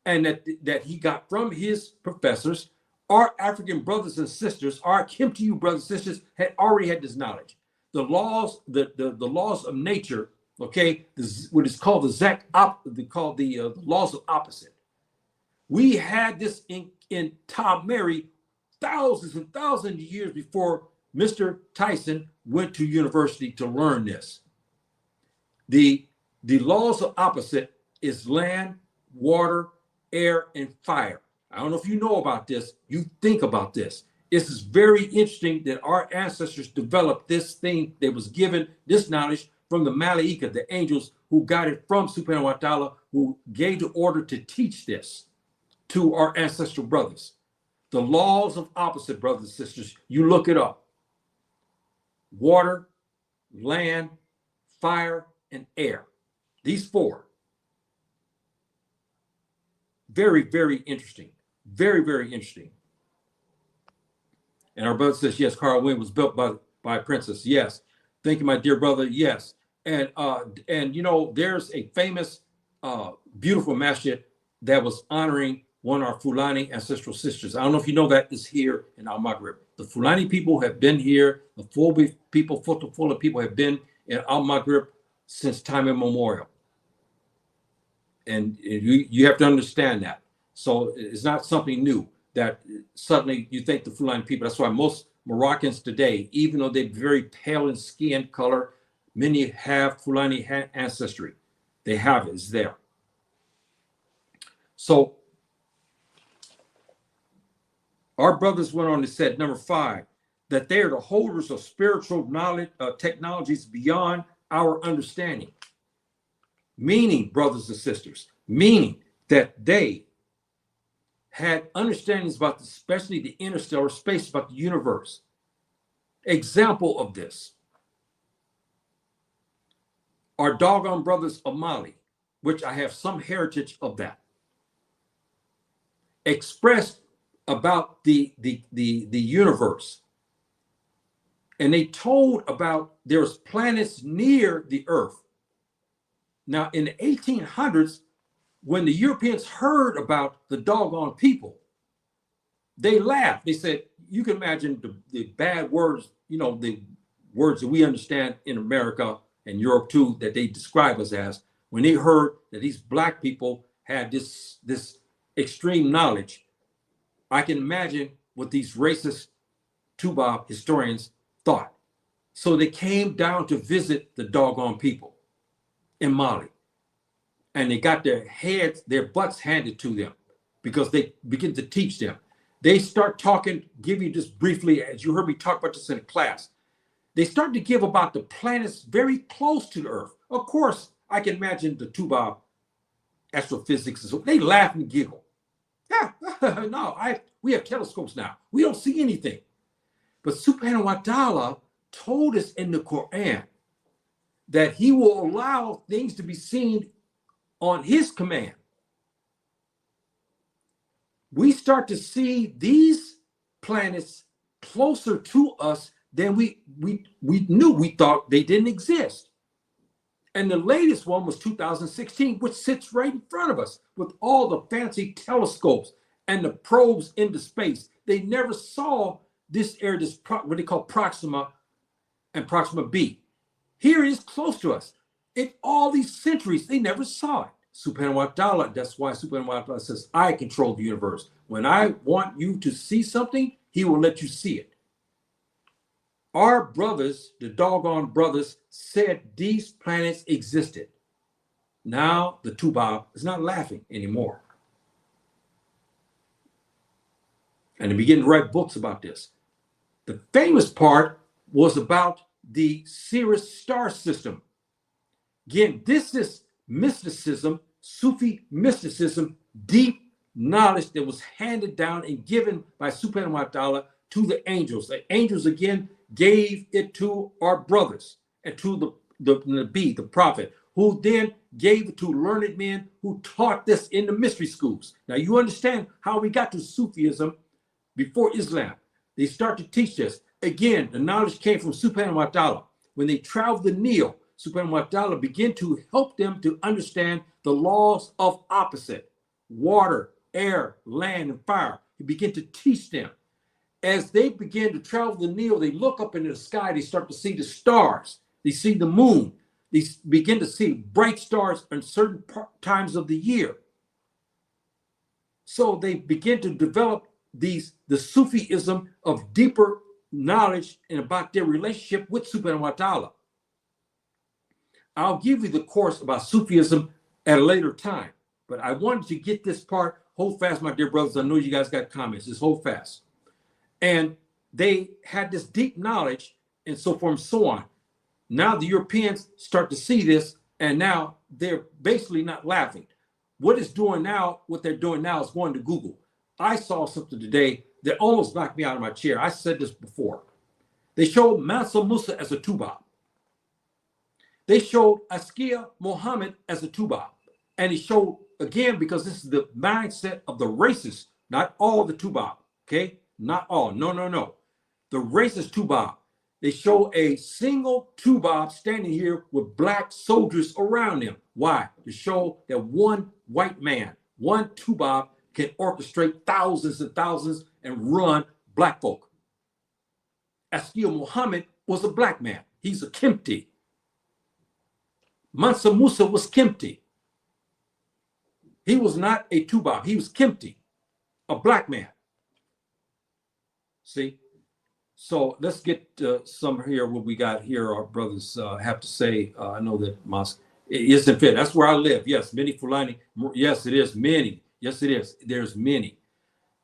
and that he got from his professors, our African brothers and sisters, our Kimtiyu brothers and sisters had already had this knowledge. The laws, the laws of nature, okay, what is called the laws of opposite. We had this in Tom Mary thousands and thousands of years before Mr. Tyson went to university to learn this. The laws of opposite is land, water, air, and fire. I don't know if you know about this. You think about this. This is very interesting that our ancestors developed this thing. They was given this knowledge from the Malaika, the angels who got it from Subhanahu wa Ta'ala, who gave the order to teach this to our ancestral brothers. The laws of opposite, brothers and sisters, you look it up. Water, land, fire, and air. These four. Very, very interesting. Very, very interesting. And our brother says, yes, Carl Wynn was built by a princess. Yes. Thank you, my dear brother. Yes. And there's a famous, beautiful masjid that was honoring one of our Fulani ancestral sisters. I don't know if you know that is here in Al Maghrib. The Fulani people have been here. The Fulani people have been in Al Maghrib since time immemorial. And you have to understand that. So it's not something new that suddenly you think the Fulani people. That's why most Moroccans today, even though they're very pale in skin color. Many have Fulani ancestry. They have it, it's there. So our brothers went on to say, number 5, that they are the holders of spiritual knowledge, technologies beyond our understanding. Meaning, brothers and sisters, meaning that they had understandings about, especially the interstellar space, about the universe. Example of this, our doggone brothers of Mali, which I have some heritage of that, expressed about the universe. And they told about there's planets near the Earth. Now, in the 1800s, when the Europeans heard about the doggone people, they laughed. They said, you can imagine the bad words, the words that we understand in America and Europe too, that they describe us as, when they heard that these black people had this extreme knowledge. I can imagine what these racist Tuba historians thought. So they came down to visit the doggone people in Mali. And they got their butts handed to them because they begin to teach them. They start talking, give you just briefly, as you heard me talk about this in class, they start to give about the planets very close to the Earth. Of course, I can imagine the Tuba astrophysicists, they laugh and giggle. Yeah, no, we have telescopes now. We don't see anything. But Subhanahu wa ta'ala told us in the Quran that he will allow things to be seen on his command. We start to see these planets closer to us than we knew. We thought they didn't exist. And the latest one was 2016, which sits right in front of us with all the fancy telescopes and the probes into space. They never saw this area, what they call Proxima and Proxima b. Here it is close to us. In all these centuries, they never saw it. Subhanahu wa ta'ala, that's why Subhanahu wa ta'ala says, I control the universe. When I want you to see something, he will let you see it. Our brothers, the doggone brothers, said these planets existed. Now the Tuba is not laughing anymore. And they begin to write books about this. The famous part was about the Sirius star system. Again, this is mysticism, Sufi mysticism, deep knowledge that was handed down and given by Subhanahu wa ta'ala to the angels. The angels again gave it to our brothers and to the Nabi, the prophet, who then gave it to learned men who taught this in the mystery schools. Now you understand how we got to Sufism before Islam. They start to teach this. Again, the knowledge came from Subhanahu wa ta'ala. When they traveled the Nile, Subhanahu wa ta'ala began to help them to understand the laws of opposite, water, air, land, and fire. He began to teach them. As they begin to travel the Nile, they look up into the sky, they start to see the stars, they see the moon, they begin to see bright stars in certain times of the year. So they begin to develop the Sufism of deeper knowledge and about their relationship with Subhanahu wa ta'ala. I'll give you the course about Sufism at a later time, but I wanted to get this part. Hold fast, my dear brothers. I know you guys got comments. Just hold fast. And they had this deep knowledge and so forth and so on. Now the Europeans start to see this, and now they're basically not laughing. What they're doing now is going to Google. I saw something today that almost knocked me out of my chair. I said this before. They showed Mansa Musa as a Tuba. They showed Askia Muhammad as a Tuba. And he showed, again, because this is the mindset of the racists, not all the Tuba, okay? Not all, no. The racist Tuba. They show a single Tuba standing here with black soldiers around him. Why? To show that one white man, one Tuba can orchestrate thousands and thousands and run black folk. Askia Muhammad was a black man. He's a Kempti. Mansa Musa was Kempti. He was not a Tuba. He was Kempti, a black man. See? So let's get some here. What we got here, our brothers have to say. I know that mosque isn't fit. That's where I live. Yes, many Fulani. Yes, it is many. Yes, it is. There's many.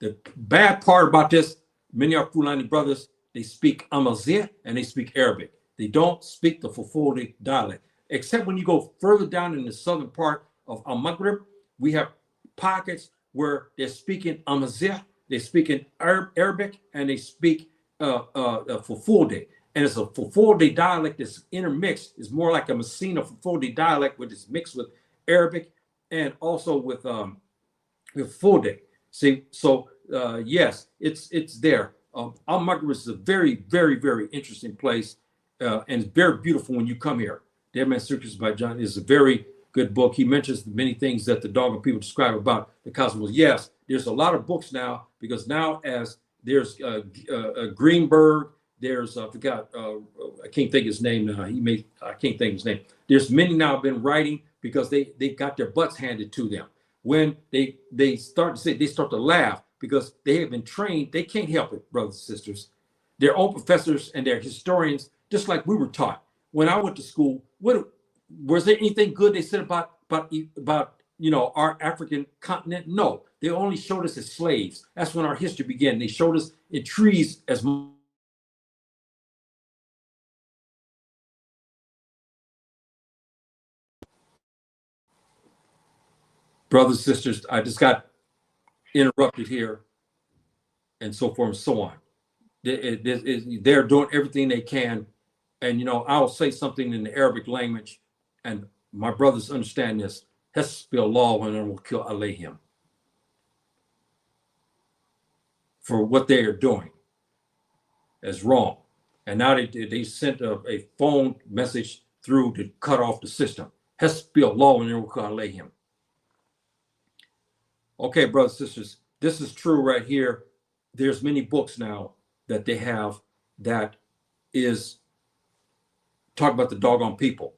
The bad part about this, many of our Fulani brothers, they speak Amazigh and they speak Arabic. They don't speak the Fulfulde dialect. Except when you go further down in the southern part of Al Maghrib, we have pockets where they're speaking Amazigh, they're speaking Arabic, and they speak Fulfulde. And it's a Fulfulde dialect that's intermixed. It's more like a Messina Fulfulde dialect, which is mixed with Arabic and also with Fulfulde. See, so yes, it's there. Al Maghrib is a very, very, very interesting place, and it's very beautiful when you come here. Dead Man's Secrets by John is a very good book. He mentions many things that the Dogon people describe about the cosmos. Yes, there's a lot of books now because now as there's Greenberg, there's I can't think his name now. I can't think his name. There's many now been writing because they got their butts handed to them. When they start to laugh because they have been trained. They can't help it, brothers and sisters. Their own professors and their historians, just like we were taught. When I went to school, was there anything good they said about our African continent? No, they only showed us as slaves. That's when our history began. They showed us in trees as brothers and sisters. I just got interrupted here, and so forth and so on. They're doing everything they can, and I'll say something in the Arabic language, and my brothers understand this. Hasbi Allah wa ni'mal wakil alayhim, for what they are doing is wrong. And now they sent a phone message through to cut off the system. Hasbi Allah wa ni'mal wakil alayhim. Okay, brothers and sisters, this is true right here. There's many books now that they have that is talk about the doggone people.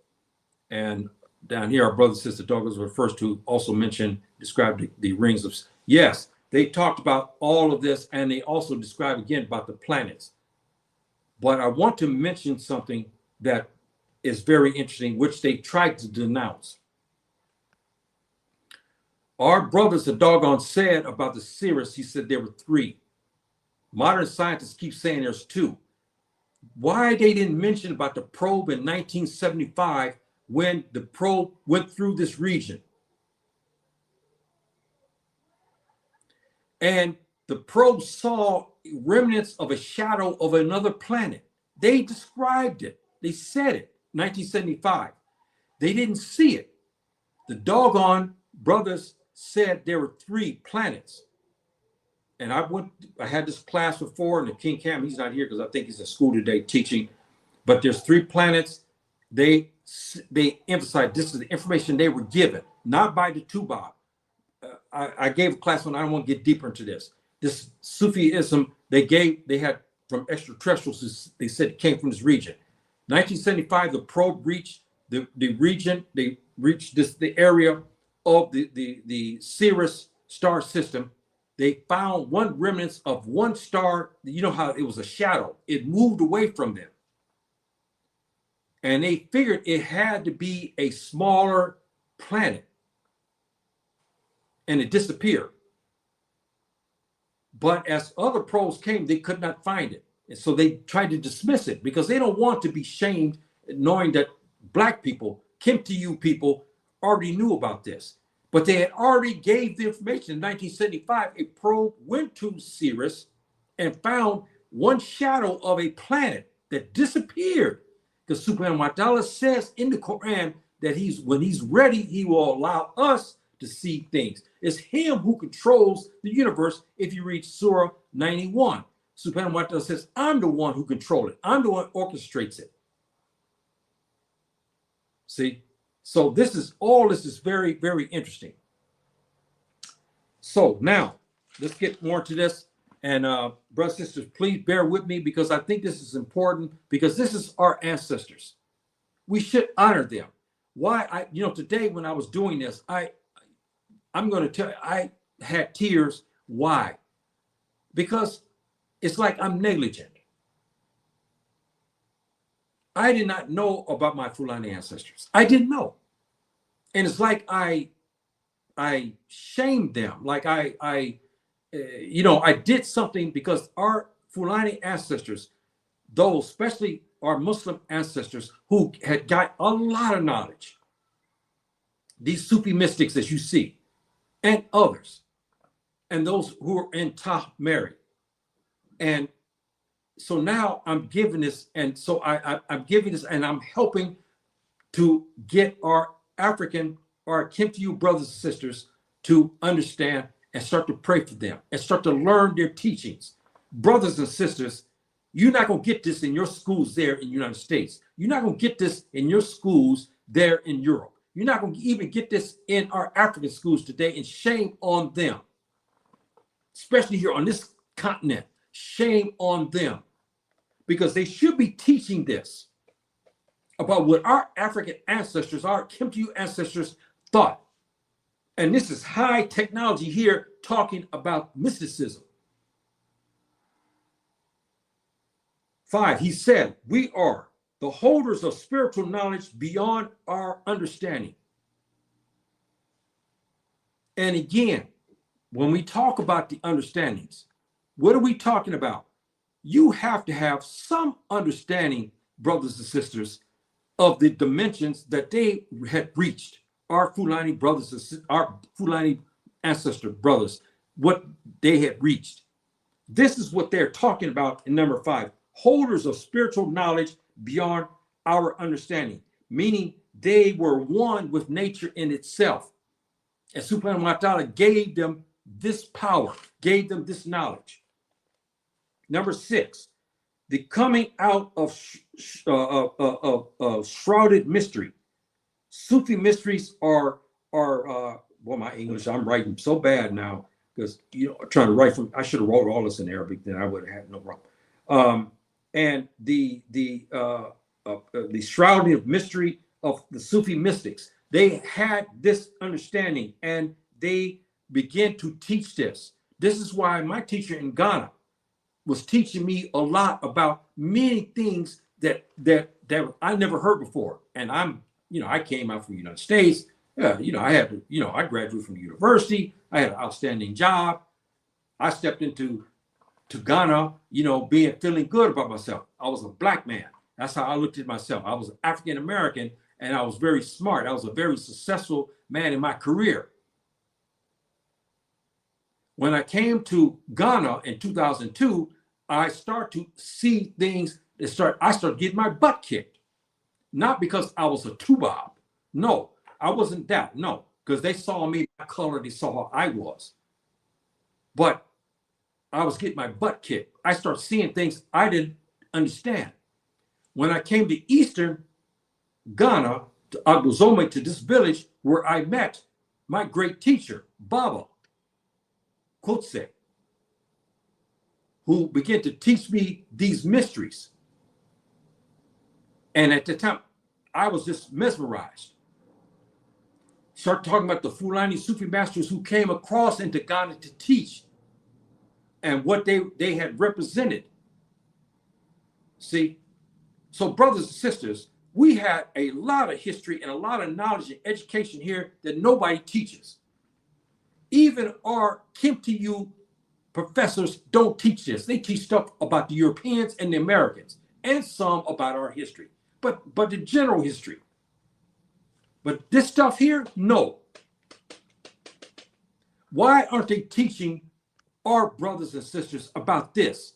And down here, our brother and sister Douglas were first to also describe the rings of. Yes, they talked about all of this, and they also describe again about the planets. But I want to mention something that is very interesting, which they tried to denounce. Our brothers, the doggone, said about the Cirrus, he said there were 3. Modern scientists keep saying there's 2. Why they didn't mention about the probe in 1975 when the probe went through this region? And the probe saw remnants of a shadow of another planet. They described it. They said it, 1975. They didn't see it. The doggone brothers said there were 3 planets. And I had this class before, and the King Cam, he's not here because I think he's at school today teaching. But there's 3 planets. They emphasize this is the information they were given, not by the Tubab. I gave a class on. I don't want to get deeper into this. This Sufism they had from extraterrestrials. They said it came from this region. 1975, the probe reached the region. They reached the area of the Sirius star system. They found one remnants of one star. You know how it was a shadow. It moved away from them. And they figured it had to be a smaller planet. And it disappeared. But as other probes came, they could not find it. And so they tried to dismiss it because they don't want to be shamed knowing that Black people, Kimtu people, already knew about this. But they had already gave the information in 1975. A probe went to Sirius and found one shadow of a planet that disappeared. Because Subhanahu wa ta'ala says in the Quran that when he's ready, he will allow us to see things. It's him who controls the universe. If you read Surah 91, Subhanahu wa ta'ala says, I'm the one who controls it. I'm the one who orchestrates it. See? So this is very, very interesting. So now let's get more to this. And brothers and sisters, please bear with me because I think this is important because this is our ancestors. We should honor them. Why? Today when I was doing this, I'm going to tell you, I had tears. Why? Because it's like I'm negligent. I did not know about my Fulani ancestors. I didn't know. And it's like I shamed them. Like I did something because our Fulani ancestors, those, especially our Muslim ancestors who had got a lot of knowledge, these Sufi mystics, as you see, and others, and those who are in Mary. And so now I'm giving this, and so I'm giving this, and I'm helping to get our African, our Kimtiu brothers and sisters to understand and start to pray for them and start to learn their teachings. Brothers and sisters, you're not going to get this in your schools there in the United States. You're not going to get this in your schools there in Europe. You're not going to even get this in our African schools today, and shame on them, especially here on this continent. Shame on them, because they should be teaching this about what our African ancestors, our Kimtu ancestors thought. And this is high technology here talking about mysticism. 5, he said, we are the holders of spiritual knowledge beyond our understanding. And again, when we talk about the understandings, what are we talking about? You have to have some understanding, brothers and sisters, of the dimensions that they had reached. Our Fulani brothers and sisters, our Fulani ancestor brothers, what they had reached. This is what they're talking about in number 5. Holders of spiritual knowledge beyond our understanding, meaning they were one with nature in itself. And Subhanahu wa ta'ala gave them this power, gave them this knowledge. Number 6, the coming out of shrouded mystery. Sufi mysteries are well, my English, I'm writing so bad now because trying to write from, I should have wrote all this in Arabic, then I would have had no problem. And the shrouding of mystery of the Sufi mystics, they had this understanding and they began to teach this. This is why my teacher in Ghana was teaching me a lot about many things that I never heard before. And I came out from the United States. I had to, I graduated from the university. I had an outstanding job. I stepped into Ghana, feeling good about myself. I was a black man. That's how I looked at myself. I was African American, and I was very smart. I was a very successful man in my career. When I came to Ghana in 2002, I started to see things I started getting my butt kicked. Not because I was a tubob. No, I wasn't that. No, because they saw me, my color, they saw how I was. But I was getting my butt kicked. I started seeing things I didn't understand. When I came to Eastern Ghana, to Aguzome, to this village where I met my great teacher, Baba Kotse, who began to teach me these mysteries. And at the time, I was just mesmerized. Start talking about the Fulani Sufi masters who came across into Ghana to teach and what they had represented. See? So brothers and sisters, we had a lot of history and a lot of knowledge and education here that nobody teaches. Even our Kimtiu professors don't teach this. They teach stuff about the Europeans and the Americans and some about our history, but the general history. But this stuff here, no. Why aren't they teaching our brothers and sisters about this?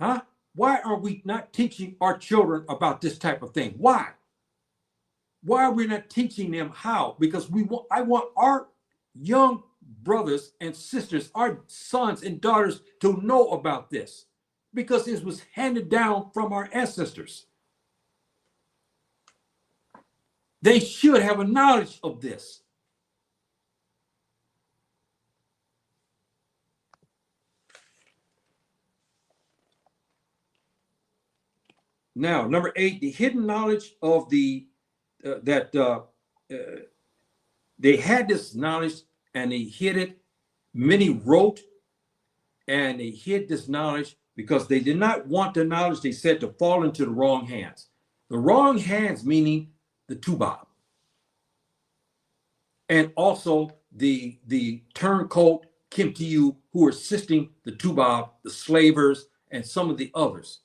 Huh? Why are we not teaching our children about this type of thing? Why? Why are we not teaching them how? Because I want our young brothers and sisters, our sons and daughters to know about this because it was handed down from our ancestors. They should have a knowledge of this. Now, number 8, the hidden knowledge of they had this knowledge and they hid it. Many wrote and they hid this knowledge because they did not want the knowledge, they said, to fall into the wrong hands. The wrong hands meaning the Tubab. And also the turncoat Kimtiu who were assisting the Tubab, the slavers, and some of the others.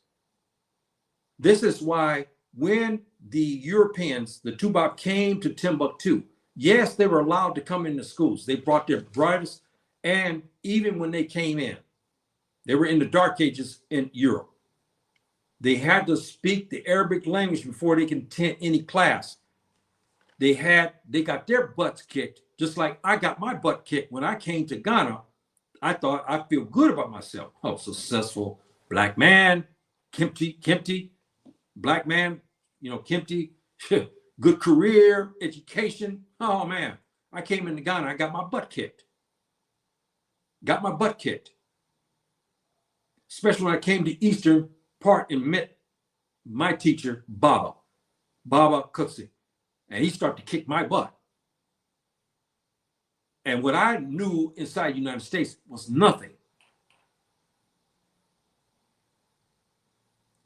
This is why when the Europeans, the Tubab, came to Timbuktu, yes, they were allowed to come into schools. They brought their brightest, and even when they came in, they were in the Dark Ages in Europe. They had to speak the Arabic language before they can attend any class. They got their butts kicked, just like I got my butt kicked when I came to Ghana. I thought I feel good about myself. Oh, successful black man, Kimti, black man, Kimti, good career, education. Oh man, I came into Ghana, I got my butt kicked. Especially when I came to Eastern Part and met my teacher, Baba Kutsi. And he started to kick my butt. And what I knew inside the United States was nothing.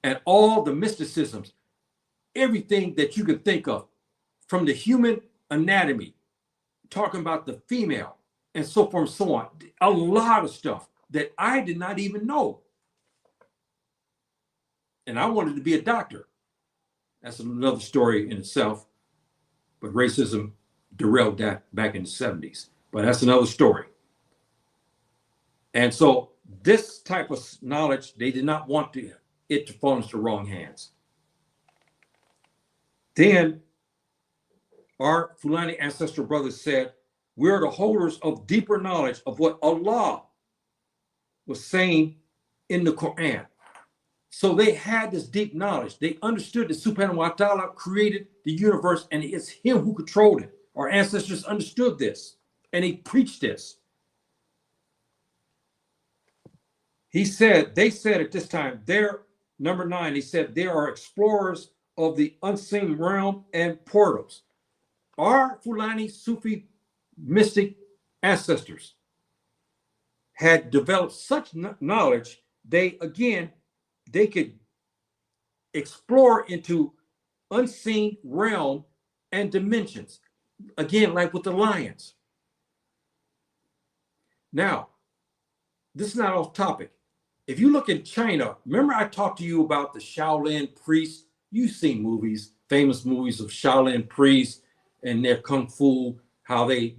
And all the mysticisms, everything that you could think of, from the human anatomy, talking about the female, and so forth and so on, a lot of stuff that I did not even know. And I wanted to be a doctor. That's another story in itself. But racism derailed that back in the 70s. But that's another story. And so this type of knowledge, they did not want it to fall into the wrong hands. Then our Fulani ancestral brothers said, we're the holders of deeper knowledge of what Allah was saying in the Quran. So they had this deep knowledge. They understood that Subhanahu wa ta'ala created the universe and it's him who controlled it. Our ancestors understood this and they preached this. They said at this time, they're number 9, he said, they are explorers of the unseen realm and portals. Our Fulani Sufi mystic ancestors had developed such knowledge, they could explore into unseen realm and dimensions. Again, like with the lions. Now, this is not off topic. If you look in China, remember I talked to you about the Shaolin priests? You've seen movies, famous movies of Shaolin priests and their kung fu, how they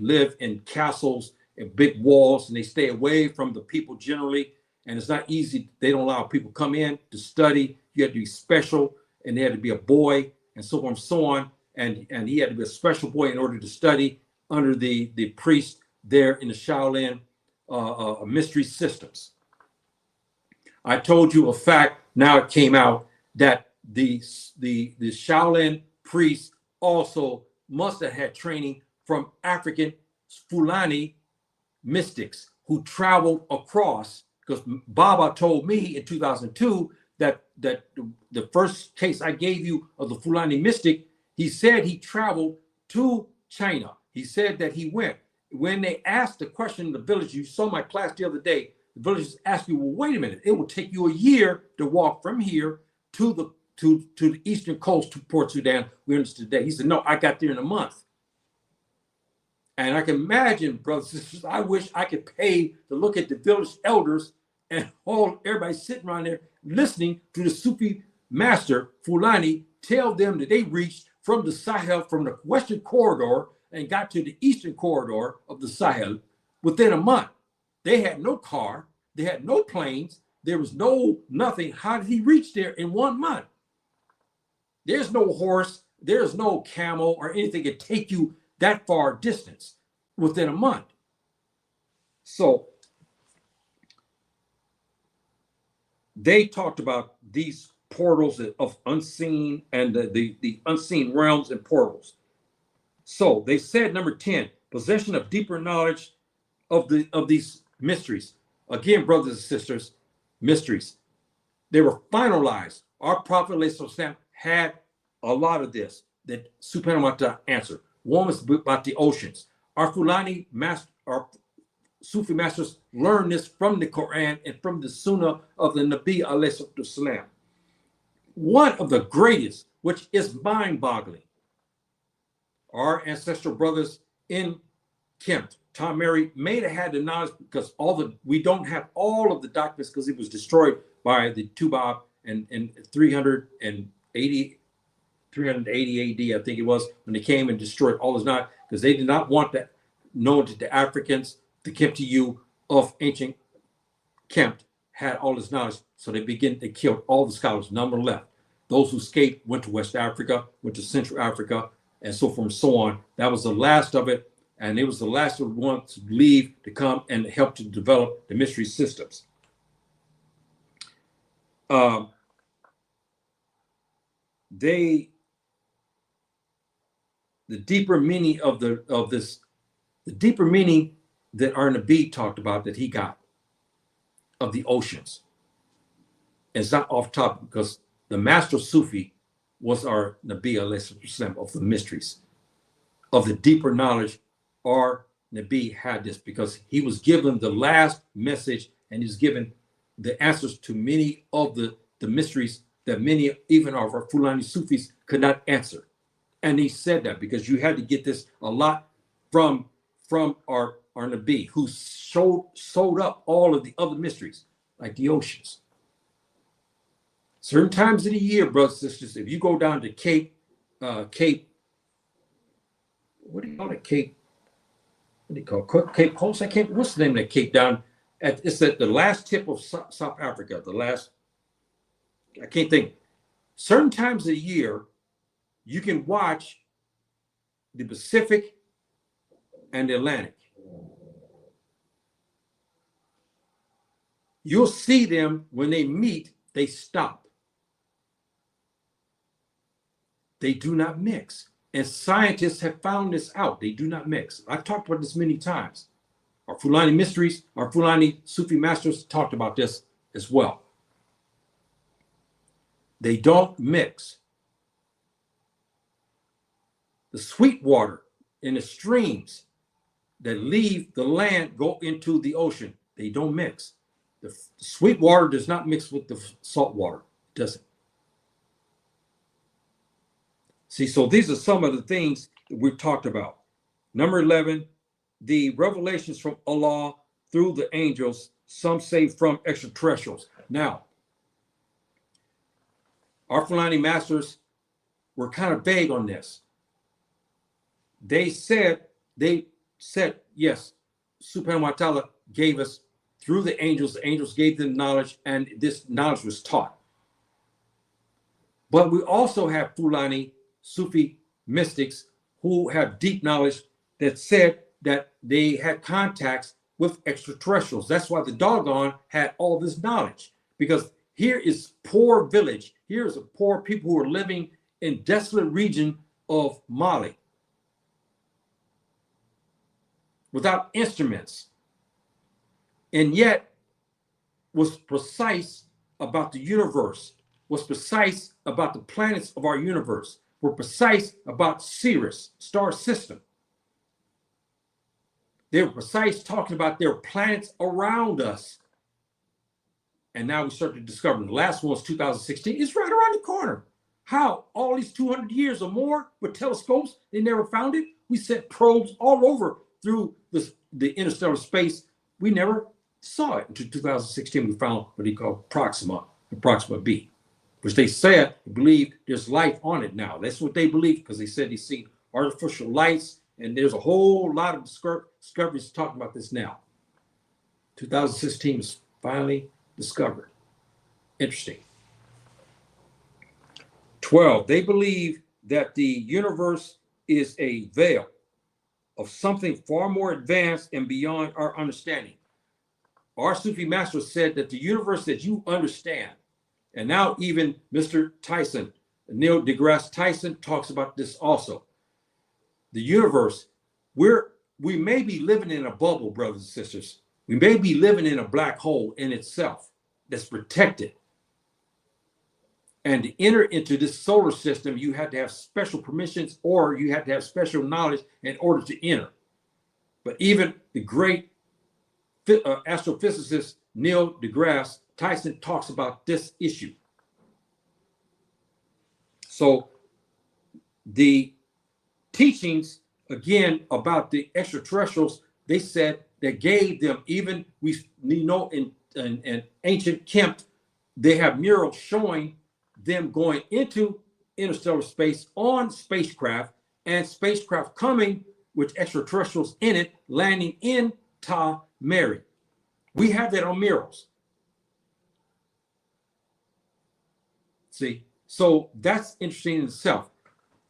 live in castles and big walls and they stay away from the people generally. And it's not easy. They don't allow people to come in to study. You had to be special, and they had to be a boy, and so on and so on. And he had to be a special boy in order to study under the priest there in the Shaolin mystery systems. I told you a fact. Now it came out that the Shaolin priests also must have had training from African Fulani mystics who traveled across. Because Baba told me in 2002 that the first case I gave you of the Fulani mystic, he said he traveled to China. He said that he went. When they asked the question in the village, you saw my class the other day, the villagers asked you, well, wait a minute, it will take you a year to walk from here to the eastern coast to Port Sudan. We understood that. He said, no, I got there in a month. And I can imagine, brothers and sisters, I wish I could pay to look at the village elders and all everybody sitting around there listening to the Sufi master Fulani tell them that they reached from the Sahel, from the western corridor, and got to the eastern corridor of the Sahel within a month. They had no car, they had no planes, there was no nothing. How did he reach there in 1 month? There's no horse, there's no camel or anything that take you that far distance within a month. So they talked about these portals of unseen and the unseen realms and portals. So they said, number 10, possession of deeper knowledge of these mysteries. Again, brothers and sisters, mysteries. They were finalized. Our Prophet ﷺ had a lot of this that Subhanahu wa ta'ala answered. One was about the oceans. Our Fulani master, our Sufi masters learned this from the Quran and from the Sunnah of the Nabi alayhi salam. one of the greatest, which is mind-boggling. Our ancestral brothers in Kempt, Tom Mary may have had the knowledge because we don't have all of the documents because it was destroyed by the Tubab in 380 AD, I think it was, when they came and destroyed all his knowledge because they did not want that known to the Africans, the Kemptiyu of ancient Kempt had all his knowledge. So they killed all the scholars, none were left. Those who escaped went to West Africa, went to Central Africa, and so forth and so on. That was the last of it. And it was the last of the ones to leave to come and help to develop the mystery systems. The deeper meaning of this, the deeper meaning that our Nabi talked about that he got of the oceans. And it's not off topic because the master Sufi was our Nabi of the mysteries, of the deeper knowledge. Our Nabi had this because he was given the last message and he was given the answers to many of the mysteries that many, even of our Fulani Sufis, could not answer. And he said that because you had to get this a lot from our Nabi, who sold up all of the other mysteries, like the oceans. Certain times of the year, brothers and sisters, if you go down to Cape, what do you call it? Cape Coast? What's the name of that Cape down? It's at the last tip of South Africa, I can't think. Certain times of the year, you can watch the Pacific and the Atlantic. You'll see them when they meet, they stop. They do not mix. And scientists have found this out. They do not mix. I've talked about this many times. Our Fulani mysteries, our Fulani Sufi masters talked about this as well. They don't mix. The sweet water in the streams that leave the land go into the ocean. They don't mix. The sweet water does not mix with the salt water. It doesn't. See, so these are some of the things that we've talked about. Number 11, the revelations from Allah through the angels, some say from extraterrestrials. Now, our Fulani masters were kind of vague on this. They said, yes, Subhanahu wa ta'ala gave us through the angels gave them knowledge, and this knowledge was taught. But we also have Fulani Sufi mystics who have deep knowledge that said that they had contacts with extraterrestrials. That's why the doggone had all this knowledge, because here is poor village. Here's a poor people who are living in desolate region of Mali without instruments, and yet was precise about the universe, was precise about the planets of our universe, were precise about Sirius, star system. They were precise talking about their planets around us. And now we start to discover, the last one was 2016, it's right around the corner. How? All these 200 years or more with telescopes, they never found it. We sent probes all over through the interstellar space. We never saw it. Until 2016, we found what they call Proxima B, which they said, believe there's life on it now. That's what they believe, because they said they see artificial lights, and there's a whole lot of discoveries talking about this now. 2016 was finally discovered. Interesting. 12, they believe that the universe is a veil of something far more advanced and beyond our understanding. Our Sufi master said that the universe that you understand, and now even Mr. Tyson, Neil deGrasse Tyson, talks about this also. The universe, we may be living in a bubble, brothers and sisters. We may be living in a black hole in itself that's protected. And to enter into this solar system, you had to have special permissions, or you had to have special knowledge in order to enter. But even the great astrophysicist Neil deGrasse Tyson talks about this issue. So the teachings, again, about the extraterrestrials, they said that gave them, even we know in ancient Kemet, they have murals showing them going into interstellar space on spacecraft, and spacecraft coming with extraterrestrials in it, landing in Ta Mary. We have that on murals. See, so that's interesting in itself.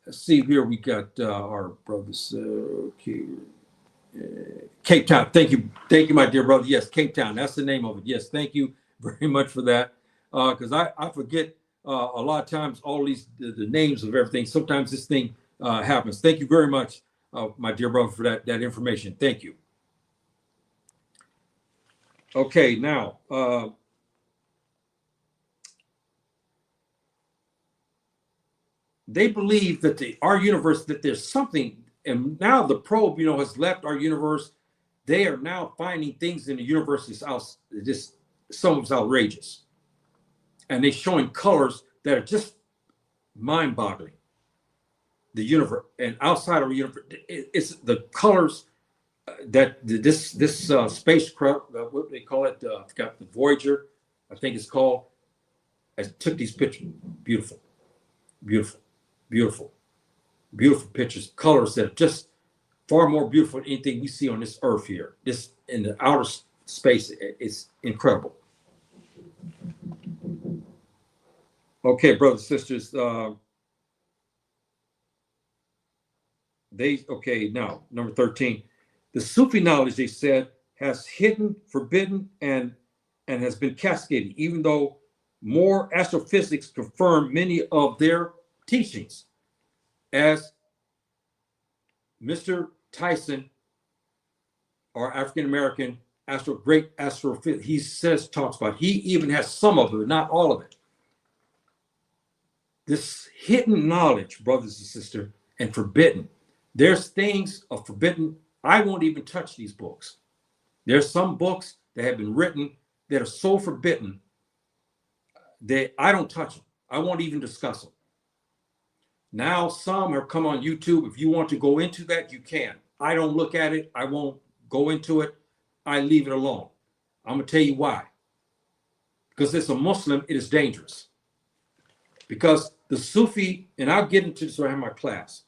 Let's see here, we got our brothers. Okay. Cape Town. Thank you, my dear brother. Yes, Cape Town. That's the name of it. Yes, thank you very much for that. Because I forget a lot of times all these the names of everything. Sometimes this thing happens. Thank you very much, my dear brother, for that information. Thank you. Okay, now they believe that our universe, that there's something, and now the probe, has left our universe. They are now finding things in the universe just some of it's outrageous, and they're showing colors that are just mind-boggling. The universe and outside of our universe, it's the colors that this spacecraft, what they call it, I forgot, the Voyager, I think it's called. I took these pictures. Beautiful, beautiful, beautiful, beautiful pictures, colors that are just far more beautiful than anything we see on this earth here. This in the outer space, it's incredible. Okay, brothers, sisters, now number 13. The Sufi knowledge, they said, has hidden, forbidden, and has been cascaded, even though more astrophysics confirm many of their teachings. As Mr. Tyson, our African-American great astrophysicist, he talks about, he even has some of it, not all of it. This hidden knowledge, brothers and sisters, and forbidden. There's things of forbidden. I won't even touch these books. There's some books that have been written that are so forbidden that I don't touch them. I won't even discuss them. Now some have come on YouTube. If you want to go into that, you can. I don't look at it. I won't go into it. I leave it alone. I'm going to tell you why. Because as a Muslim, it is dangerous. Because the Sufi, and I'll get into this when I have my class,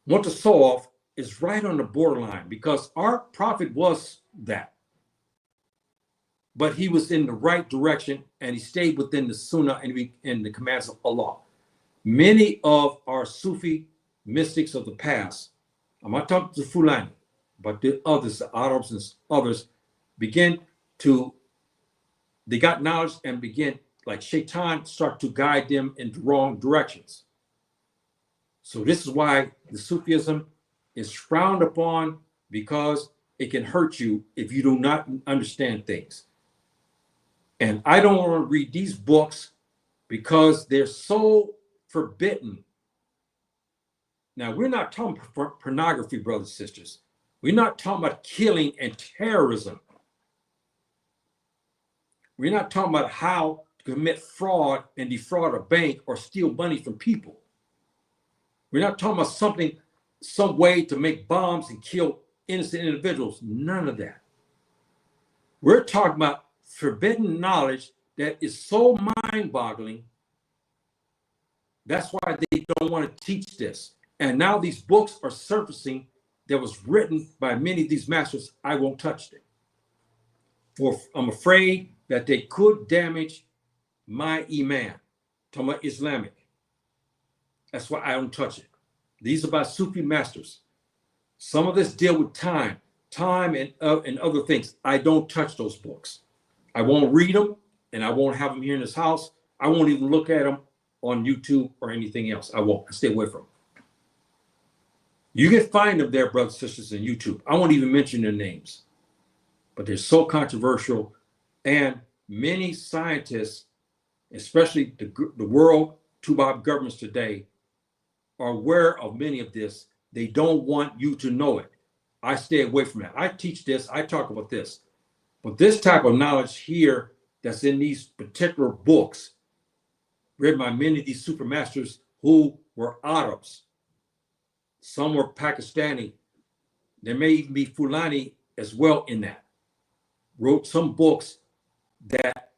want to show off is right on the borderline, because our prophet was that. But he was in the right direction, and he stayed within the Sunnah and the commands of Allah. Many of our Sufi mystics of the past, I'm not talking to Fulani, but the others, the Arabs and others, they got knowledge and begin, like Shaitan, start to guide them in the wrong directions. So this is why the Sufism is frowned upon, because it can hurt you if you do not understand things. And I don't want to read these books because they're so forbidden. Now, we're not talking about pornography, brothers and sisters. We're not talking about killing and terrorism. We're not talking about how to commit fraud and defraud a bank or steal money from people. We're not talking about some way to make bombs and kill innocent individuals. None of that. We're talking about forbidden knowledge that is so mind-boggling. That's why they don't want to teach this. And now these books are surfacing that was written by many of these masters. I won't touch them. For I'm afraid that they could damage my iman, talking about Islamic. That's why I don't touch it. These are by Sufi masters. Some of this deal with time and other things. I don't touch those books. I won't read them, and I won't have them here in this house. I won't even look at them on YouTube or anything else. I won't. I stay away from them. You can find them there, brothers and sisters, on YouTube. I won't even mention their names, but they're so controversial, and many scientists, especially the world Tubaab governments today, are aware of many of this. They don't want you to know it. I stay away from that. I teach this. I talk about this. But this type of knowledge here that's in these particular books, read by many of these super masters who were Arabs. Some were Pakistani. There may even be Fulani as well in that. Wrote some books that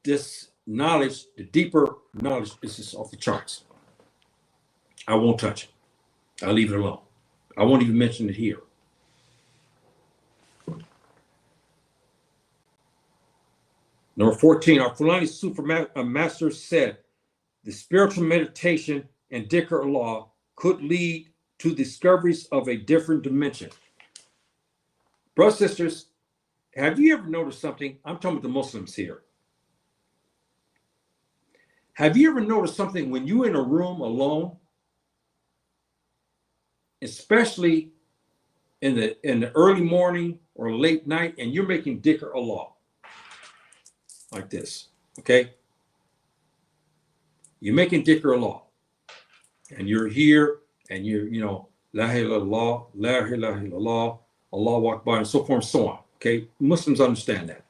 this knowledge, the deeper knowledge, is just off the charts. I won't touch it. I'll leave it alone. I won't even mention it here. Number 14, our Fulani Sufi masters said the spiritual meditation and dhikr Allah could lead to discoveries of a different dimension. Brothers and sisters, have you ever noticed something? I'm talking about the Muslims here. Have you ever noticed something when you're in a room alone, especially in the early morning or late night, and you're making dhikr Allah like this, okay? You're making dhikr Allah, and you're here, and you're, la ilaha illallah, la ilaha illallah, Allahu Akbar, and so forth and so on, okay? Muslims understand that.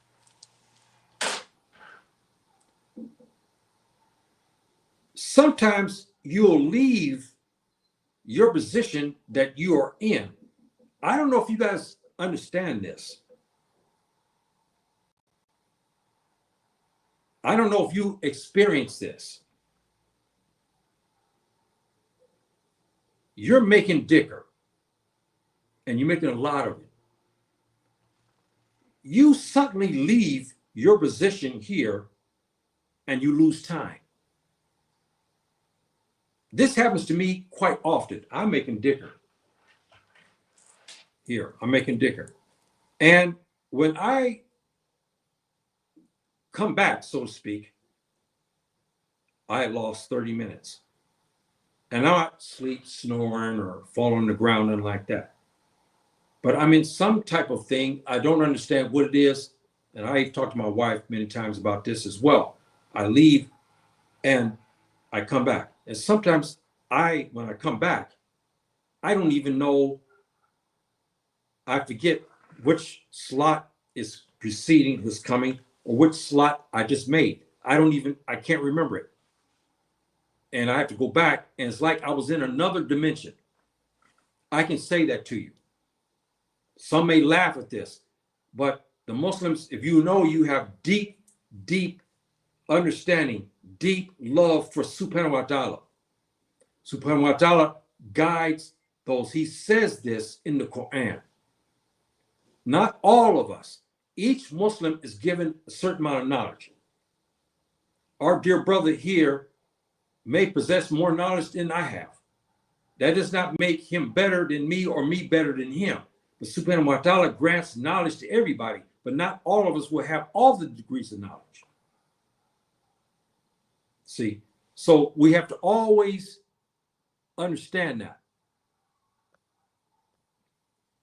Sometimes you'll leave your position that you are in. I don't know if you guys understand this. I don't know if you experience this. You're making dhikr, and you're making a lot of it. You suddenly leave your position here, and you lose time. This happens to me quite often. I'm making dhikr. Here, I'm making dhikr. And when I come back, so to speak, I lost 30 minutes. And I'm not sleep, snoring, or falling on the ground and like that. But I'm in some type of thing. I don't understand what it is. And I talked to my wife many times about this as well. I leave and I come back. And sometimes when I come back, I don't even know, I forget which slot is preceding who's coming or which slot I just made. I can't remember it. And I have to go back, and it's like I was in another dimension. I can say that to you. Some may laugh at this, but the Muslims, if you know, you have deep, deep understanding, deep love for Subhanahu wa ta'ala. Subhanahu wa ta'ala guides those. He says this in the Quran. Not all of us. Each Muslim is given a certain amount of knowledge. Our dear brother here may possess more knowledge than I have. That does not make him better than me or me better than him. But Subhanahu wa ta'ala grants knowledge to everybody, but not all of us will have all the degrees of knowledge. See, so we have to always understand that.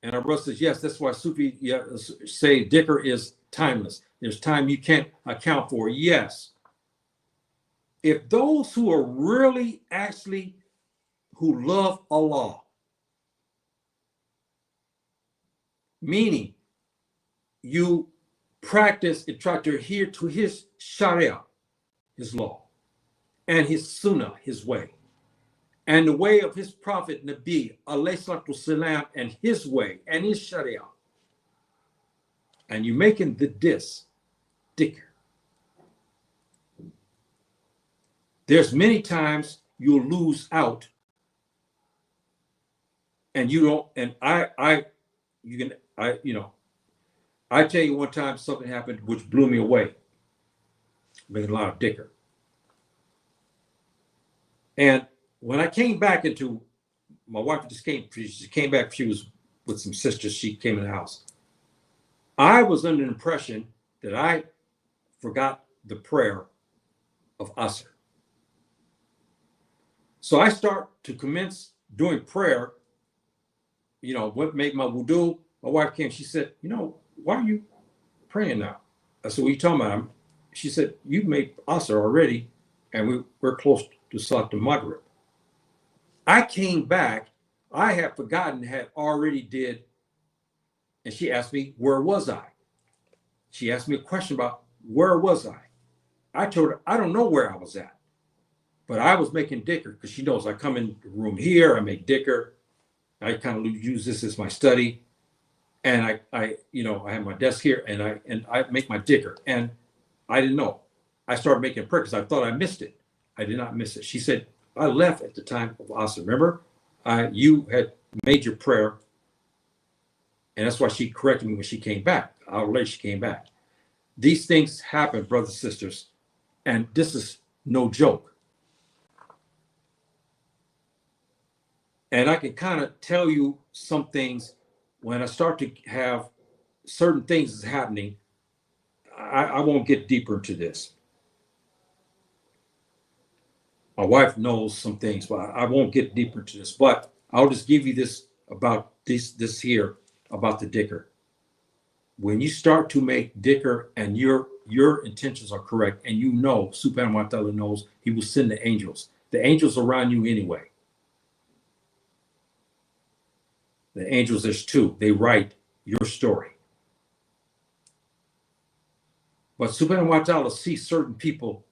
And our brother says, yes, that's why Sufi say dhikr is timeless. There's time you can't account for. Yes. If those who are really actually who love Allah, meaning you practice and try to adhere to his sharia, his law, and his sunnah, his way, and the way of his prophet Nabi alayhi salatu wasalam, and his way and his sharia, and you're making this dhikr. There's many times you'll lose out, and you don't. And I tell you one time something happened which blew me away. Making a lot of dhikr, and when I came back into, my wife she came back. She was with some sisters. She came in the house. I was under the impression that I forgot the prayer of Asr. So I start to commence doing prayer, what made my wudu. My wife came, she said, why are you praying now? I said, what are you talking about? She said, you made Asr already, and we're close to Salat al-Maghrib. I came back, I had forgotten, had already did, and she asked me, where was I? She asked me a question about where was I? I told her, I don't know where I was at, but I was making dicker because she knows I come in the room here, I make dicker. I kind of use this as my study. And I have my desk here and I make my dicker. And I didn't know. I started making prayer because I thought I missed it. I did not miss it. She said, I left at the time of Asa. Remember, you had made your prayer. And that's why she corrected me when she came back. An hour later, she came back. These things happen, brothers and sisters. And this is no joke. And I can kind of tell you some things when I start to have certain things is happening. I won't get deeper into this. My wife knows some things, but I won't get deeper into this. But I'll just give you this about this here about the dicker. When you start to make dicker and your intentions are correct, and Subhanahu wa ta'ala knows, he will send the angels. The angels around you anyway. The angels, there's two. They write your story. But Subhanahu wa ta'ala sees certain people,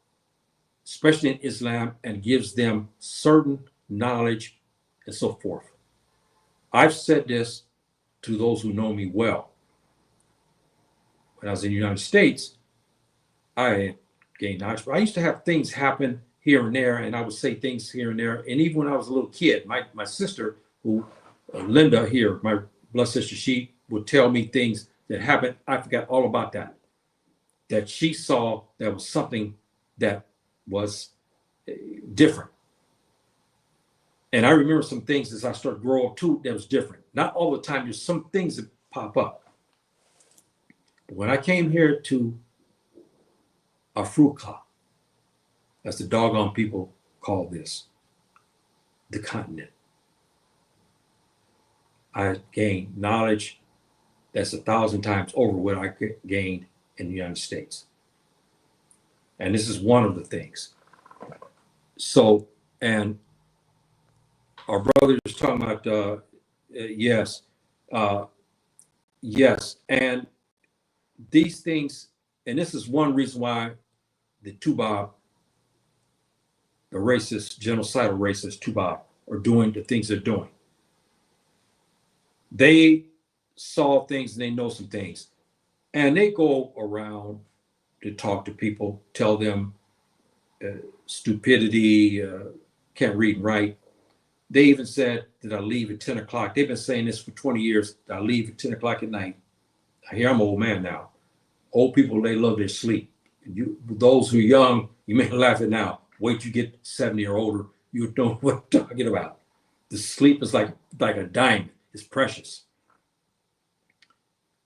especially in Islam, and gives them certain knowledge and so forth. I've said this to those who know me well. When I was in the United States, I gained knowledge, but I used to have things happen here and there, and I would say things here and there. And even when I was a little kid, my sister, Linda here, my blood sister, she would tell me things that happened. I forgot all about that she saw that was something that was different. And I remember some things as I started growing up too that was different. Not all the time, there's some things that pop up. But when I came here to Africa, as the doggone people call this, the continent, I gained knowledge that's 1,000 times over what I gained in the United States. And this is one of the things. So, and our brother is talking about, yes. And these things, and this is one reason why the Tubab, the racist, genocidal racist Tubab, are doing the things they're doing. They saw things and they know some things. And they go around to talk to people, tell them stupidity, can't read and write. They even said that I leave at 10 o'clock. They've been saying this for 20 years, that I leave at 10 o'clock at night. Here, I'm an old man now. Old people, they love their sleep. Those who are young, you may laugh at now. Wait till you get 70 or older, you know what I'm talking about. The sleep is like a diamond. It's precious.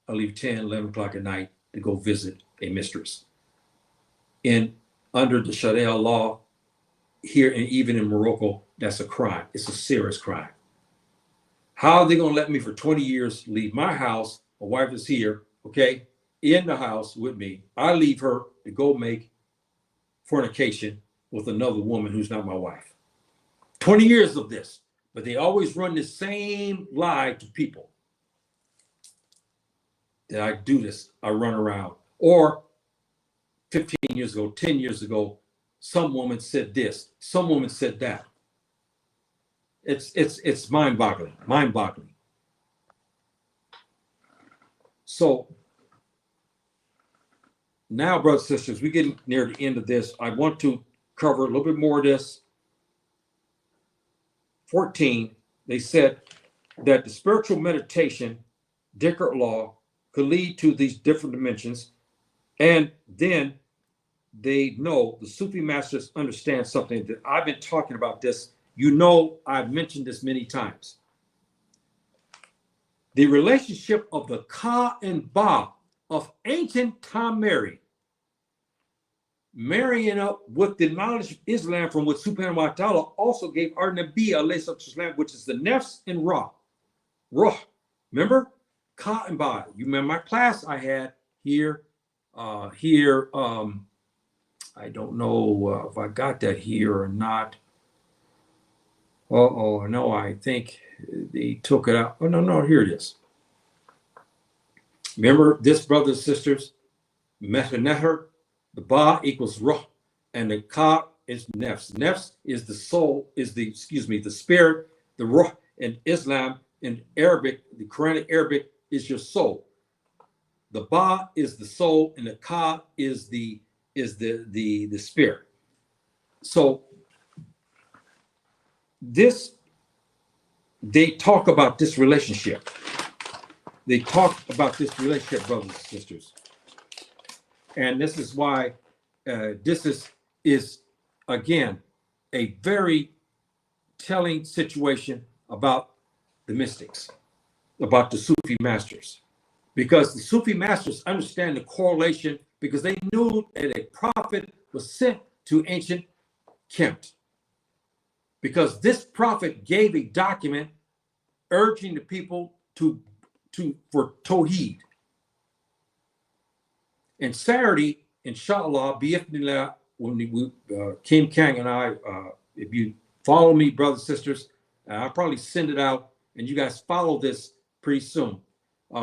I leave 10, 11 o'clock at night to go visit a mistress. Under the Sharia law, here and even in Morocco, that's a crime. It's a serious crime. How are they going to let me for 20 years leave my house? My wife is here, okay, in the house with me. I leave her to go make fornication with another woman who's not my wife. 20 years of this. But they always run the same lie to people. That I do this, I run around. Or 15 years ago, 10 years ago, some woman said this, some woman said that. It's mind-boggling. So now, brothers and sisters, we're getting near the end of this. I want to cover a little bit more of this. 14, they said that the spiritual meditation, Dhikr law, could lead to these different dimensions. And then they know, the Sufi masters understand something that I've been talking about this. I've mentioned this many times. The relationship of the Ka and Ba of ancient Tamari, marrying up with the knowledge of Islam from what Subhanahu wa ta'ala also gave our Nabi alayhi salam, which is the Nefs and Ruh. Remember? Ka and Ba. You remember my class I had here. I don't know if I got that here or not. No, I think they took it out. Oh, no, here it is. Remember this, brothers and sisters? Metaneher, The Ba equals Ruh, and the Ka is Nefs. Nefs is the soul, is the, the spirit. The Ruh in Islam, in Arabic, the Quranic Arabic, is your soul. The Ba is the soul, and the Ka is the spirit. So this, they talk about this relationship. They talk about this relationship, brothers and sisters. And this is why this is again a very telling situation about the mystics, about the Sufi masters, because the Sufi masters understand the correlation, because they knew that a prophet was sent to ancient Kemet, because this prophet gave a document urging the people for Tawheed. And Saturday, inshallah, bi'ithnillah, when Kim Kang and I, if you follow me, brothers and sisters, I'll probably send it out, and you guys follow this pretty soon.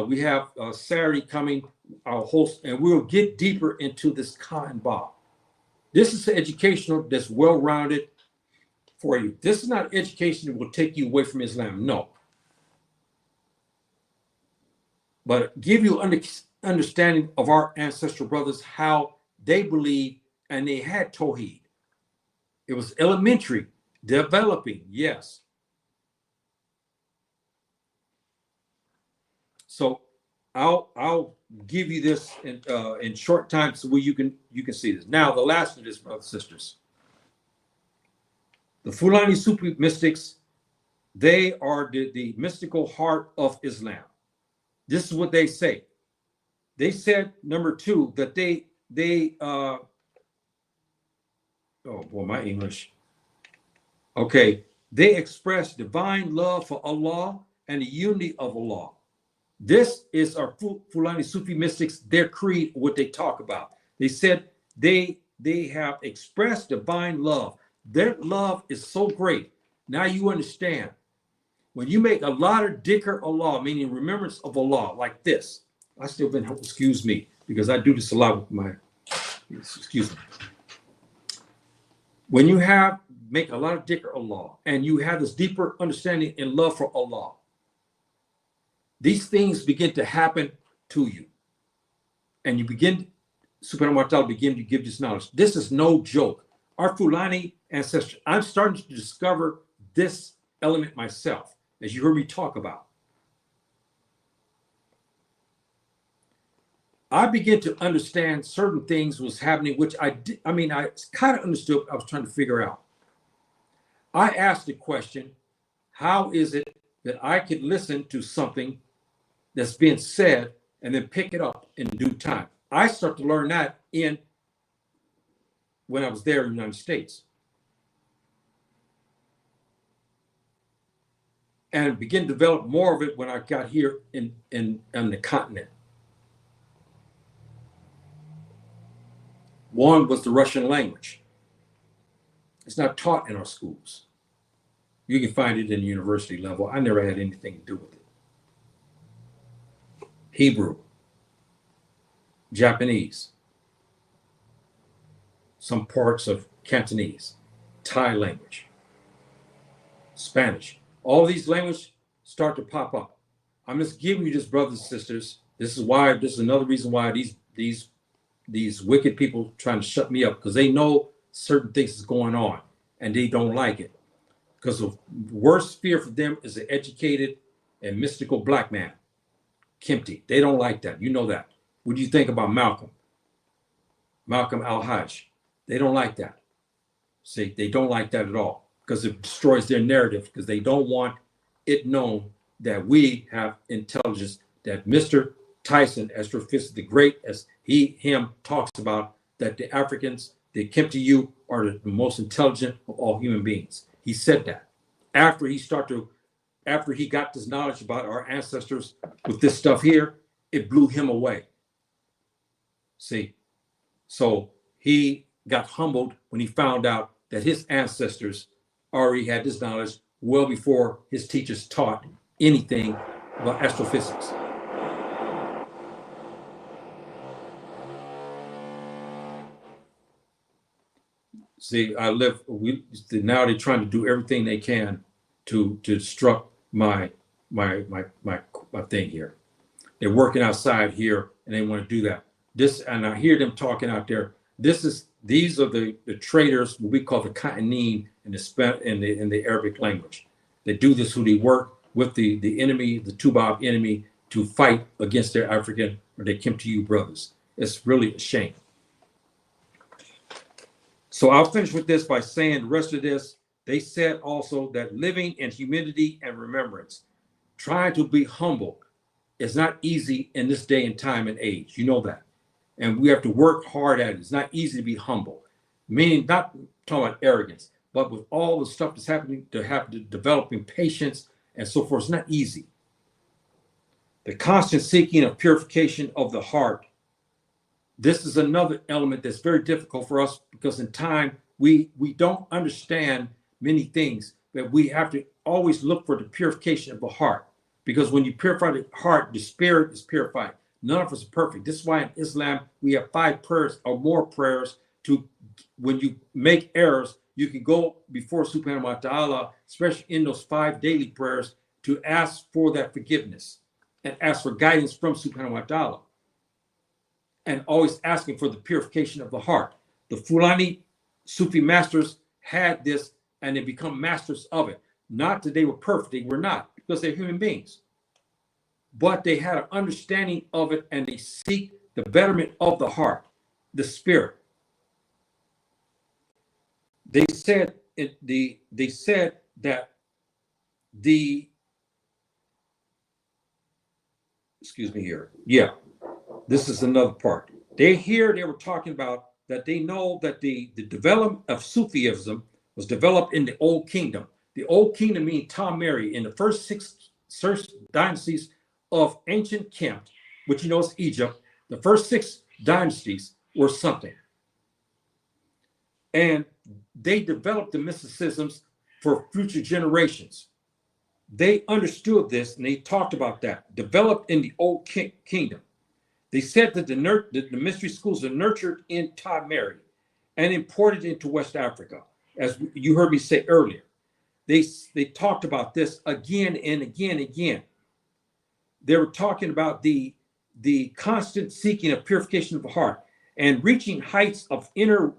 We have Saturday coming, our host, and we'll get deeper into this Ka and Ba. This is educational, that's well-rounded for you. This is not education that will take you away from Islam, no. But give you understanding of our ancestral brothers, how they believe, and they had Tawheed. It was elementary, developing, yes. So I'll give you this in short time so you can see this. Now, the last of this, brothers and sisters. The Fulani Sufi Mystics, they are the mystical heart of Islam. This is what they say. They said, number two, that oh boy, my English. Okay, they express divine love for Allah and the unity of Allah. This is our Fulani Sufi Mystics, their creed, what they talk about. They said they have expressed divine love. Their love is so great. Now you understand. When you make a lot of dhikr Allah, meaning remembrance of Allah, like this. I still been, excuse me, because I do this a lot with my, excuse me. When you make a lot of dhikr Allah, and you have this deeper understanding and love for Allah, these things begin to happen to you. And you begin, subhanahu wa ta'ala begin to give this knowledge. This is no joke. Our Fulani ancestors, I'm starting to discover this element myself, as you heard me talk about. I began to understand certain things was happening, which I kind of understood, I was trying to figure out. I asked the question, how is it that I could listen to something that's being said and then pick it up in due time? I started to learn that when I was there in the United States. And begin to develop more of it when I got here in the continent. One was the Russian language. It's not taught in our schools. You can find it in the university level. I never had anything to do with it. Hebrew, Japanese, some parts of Cantonese, Thai language, Spanish. All these languages start to pop up. I'm just giving you this, brothers and sisters. This is another reason why these wicked people trying to shut me up, because they know certain things is going on and they don't like it. Because the worst fear for them is an educated and mystical black man, Kempty. They don't like that. You know that. What do you think about Malcolm al-Hajj? They don't like that. See, they don't like that at all, because it destroys their narrative, because they don't want it known that we have intelligence, that Mr. Tyson, astrophysicist, the great, as him talks about, that the Africans, the Kempty, are the most intelligent of all human beings. He said that after he got this knowledge about our ancestors with this stuff here, it blew him away. See, so he got humbled when he found out that his ancestors already had this knowledge well before his teachers taught anything about astrophysics. See, now they're trying to do everything they can to disrupt my thing here. They're working outside here and they want to do that. And I hear them talking out there. These are the traders, what we call the Ka'aneen in the Arabic language. They do this who they work with the enemy, the Tubab enemy, to fight against their African or their Kimtiyu brothers. It's really a shame. So I'll finish with this by saying the rest of this. They said also that living in humility and remembrance, trying to be humble, is not easy in this day and time and age. You know that. And we have to work hard at it. It's not easy to be humble, meaning not talking about arrogance, but with all the stuff that's happening, developing patience and so forth, it's not easy. The constant seeking of purification of the heart. This is another element that's very difficult for us because in time, we don't understand many things, but we have to always look for the purification of the heart. Because when you purify the heart, the spirit is purified. None of us are perfect. This is why in Islam, we have 5 prayers or more prayers to, when you make errors, you can go before Subhanahu wa ta'ala, especially in those 5 daily prayers, to ask for that forgiveness and ask for guidance from Subhanahu wa ta'ala. And always asking for the purification of the heart. The Fulani Sufi masters had this and they become masters of it. Not that they were perfect, they were not, because they're human beings. But they had an understanding of it and they seek the betterment of the heart, the spirit. They said that excuse me here. Yeah. This is another part. They were talking about that they know that the development of Sufism was developed in the Old Kingdom. The Old Kingdom means Tamari in the first 6 dynasties of ancient Kemt, which you know is Egypt. The first 6 dynasties were something. And they developed the mysticisms for future generations. They understood this and they talked about that, developed in the Old Kingdom. They said that the mystery schools are nurtured in Tamari and imported into West Africa, as you heard me say earlier. They talked about this again and again and again. They were talking about the constant seeking of purification of the heart and reaching heights of inner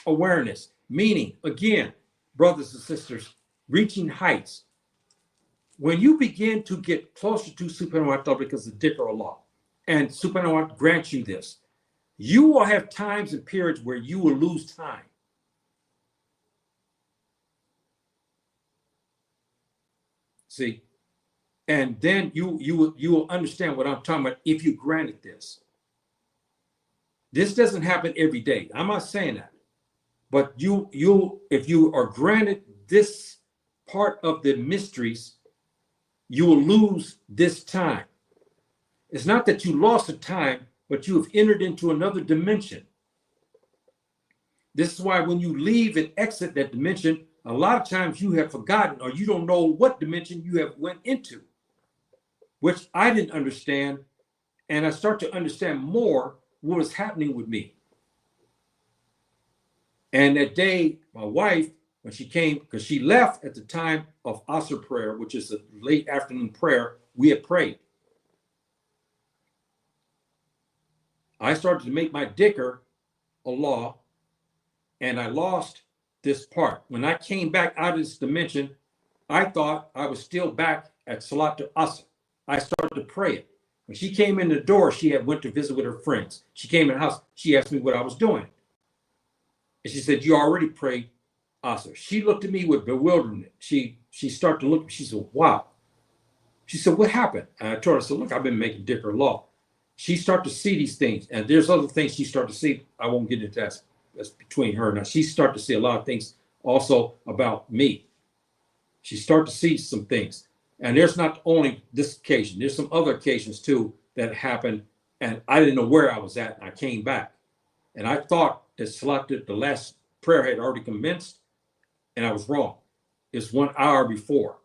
awareness, meaning, again, brothers and sisters, reaching heights. When you begin to get closer to Subhanahu wa ta'ala because of dhikr Allah, and Subhanahu wa ta'ala grants you this, you will have times and periods where you will lose time. See, and then you will understand what I'm talking about if you granted this. This doesn't happen every day. I'm not saying that, but if you are granted this part of the mysteries, you will lose this time. It's not that you lost the time, but you have entered into another dimension. This is why when you leave and exit that dimension, a lot of times you have forgotten or you don't know what dimension you have went into, which I didn't understand. And I start to understand more what was happening with me. And that day, my wife, when she came, because she left at the time of Asr prayer, which is a late afternoon prayer, we had prayed. I started to make my dhikr Allah, and I lost this part. When I came back out of this dimension, I thought I was still back at Salat al-Asr. I started to pray it. When she came in the door, she had went to visit with her friends. She came in the house. She asked me what I was doing. And she said, you already prayed Asr. She looked at me with bewilderment. She started to look. She said, wow. She said, what happened? And I told her, I said, look, I've been making dhikr Allah. She started to see these things. And there's other things she started to see. I won't get into that. That's between her and I. She started to see a lot of things also about me. She started to see some things. And there's not only this occasion, there's some other occasions too that happened. And I didn't know where I was at. And I came back. And I thought that Salat, the last prayer had already commenced. And I was wrong. It's 1 hour before.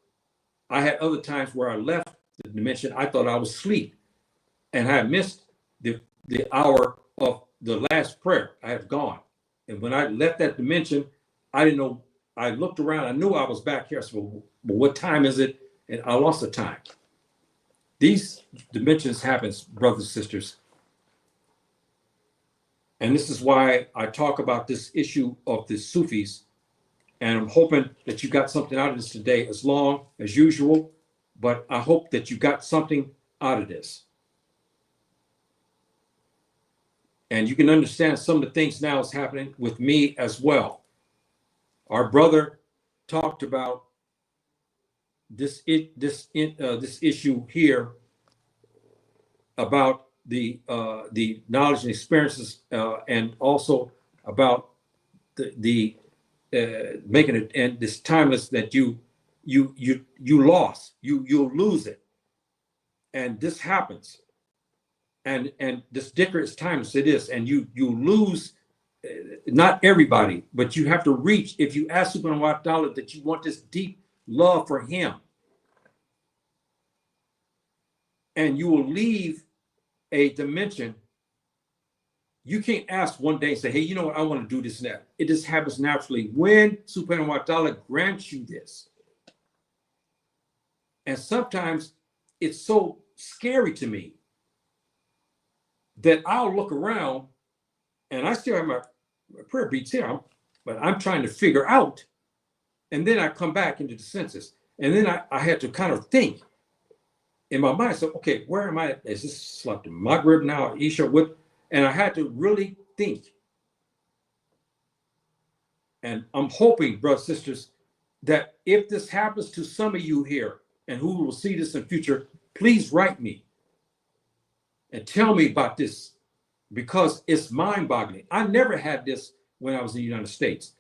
I had other times where I left the dimension. I thought I was asleep. And I had missed the hour of the last prayer. I had gone. And when I left that dimension, I didn't know. I looked around. I knew I was back here. I said, well, but what time is it? And I lost the time. These dimensions happen, brothers and sisters. And this is why I talk about this issue of the Sufis. And I'm hoping that you got something out of this today, as long as usual. But I hope that you got something out of this. And you can understand some of the things now is happening with me as well. Our brother talked about this issue here about the knowledge and experiences, and also about the making it, and this timeless that you lost, you'll lose it, and this happens, and this dicker is timeless. It is, and you lose. Not everybody, but you have to reach. If you ask Subhanahu wa Ta'ala that you want this deep love for him, and you will leave a dimension. You can't ask one day and say, hey, you know what, I want to do this and that. It just happens naturally when Subhanahu wa Ta'ala grants you this. And sometimes it's so scary to me that I'll look around, and I still have my prayer beats here, but I'm trying to figure out. And then I come back into the senses. And then I had to kind of think in my mind. So, okay, where am I? Is this like the Maghrib now, Isha? What? And I had to really think. And I'm hoping, brothers and sisters, that if this happens to some of you here and who will see this in the future, please write me and tell me about this, because it's mind-boggling. I never had this when I was in the United States.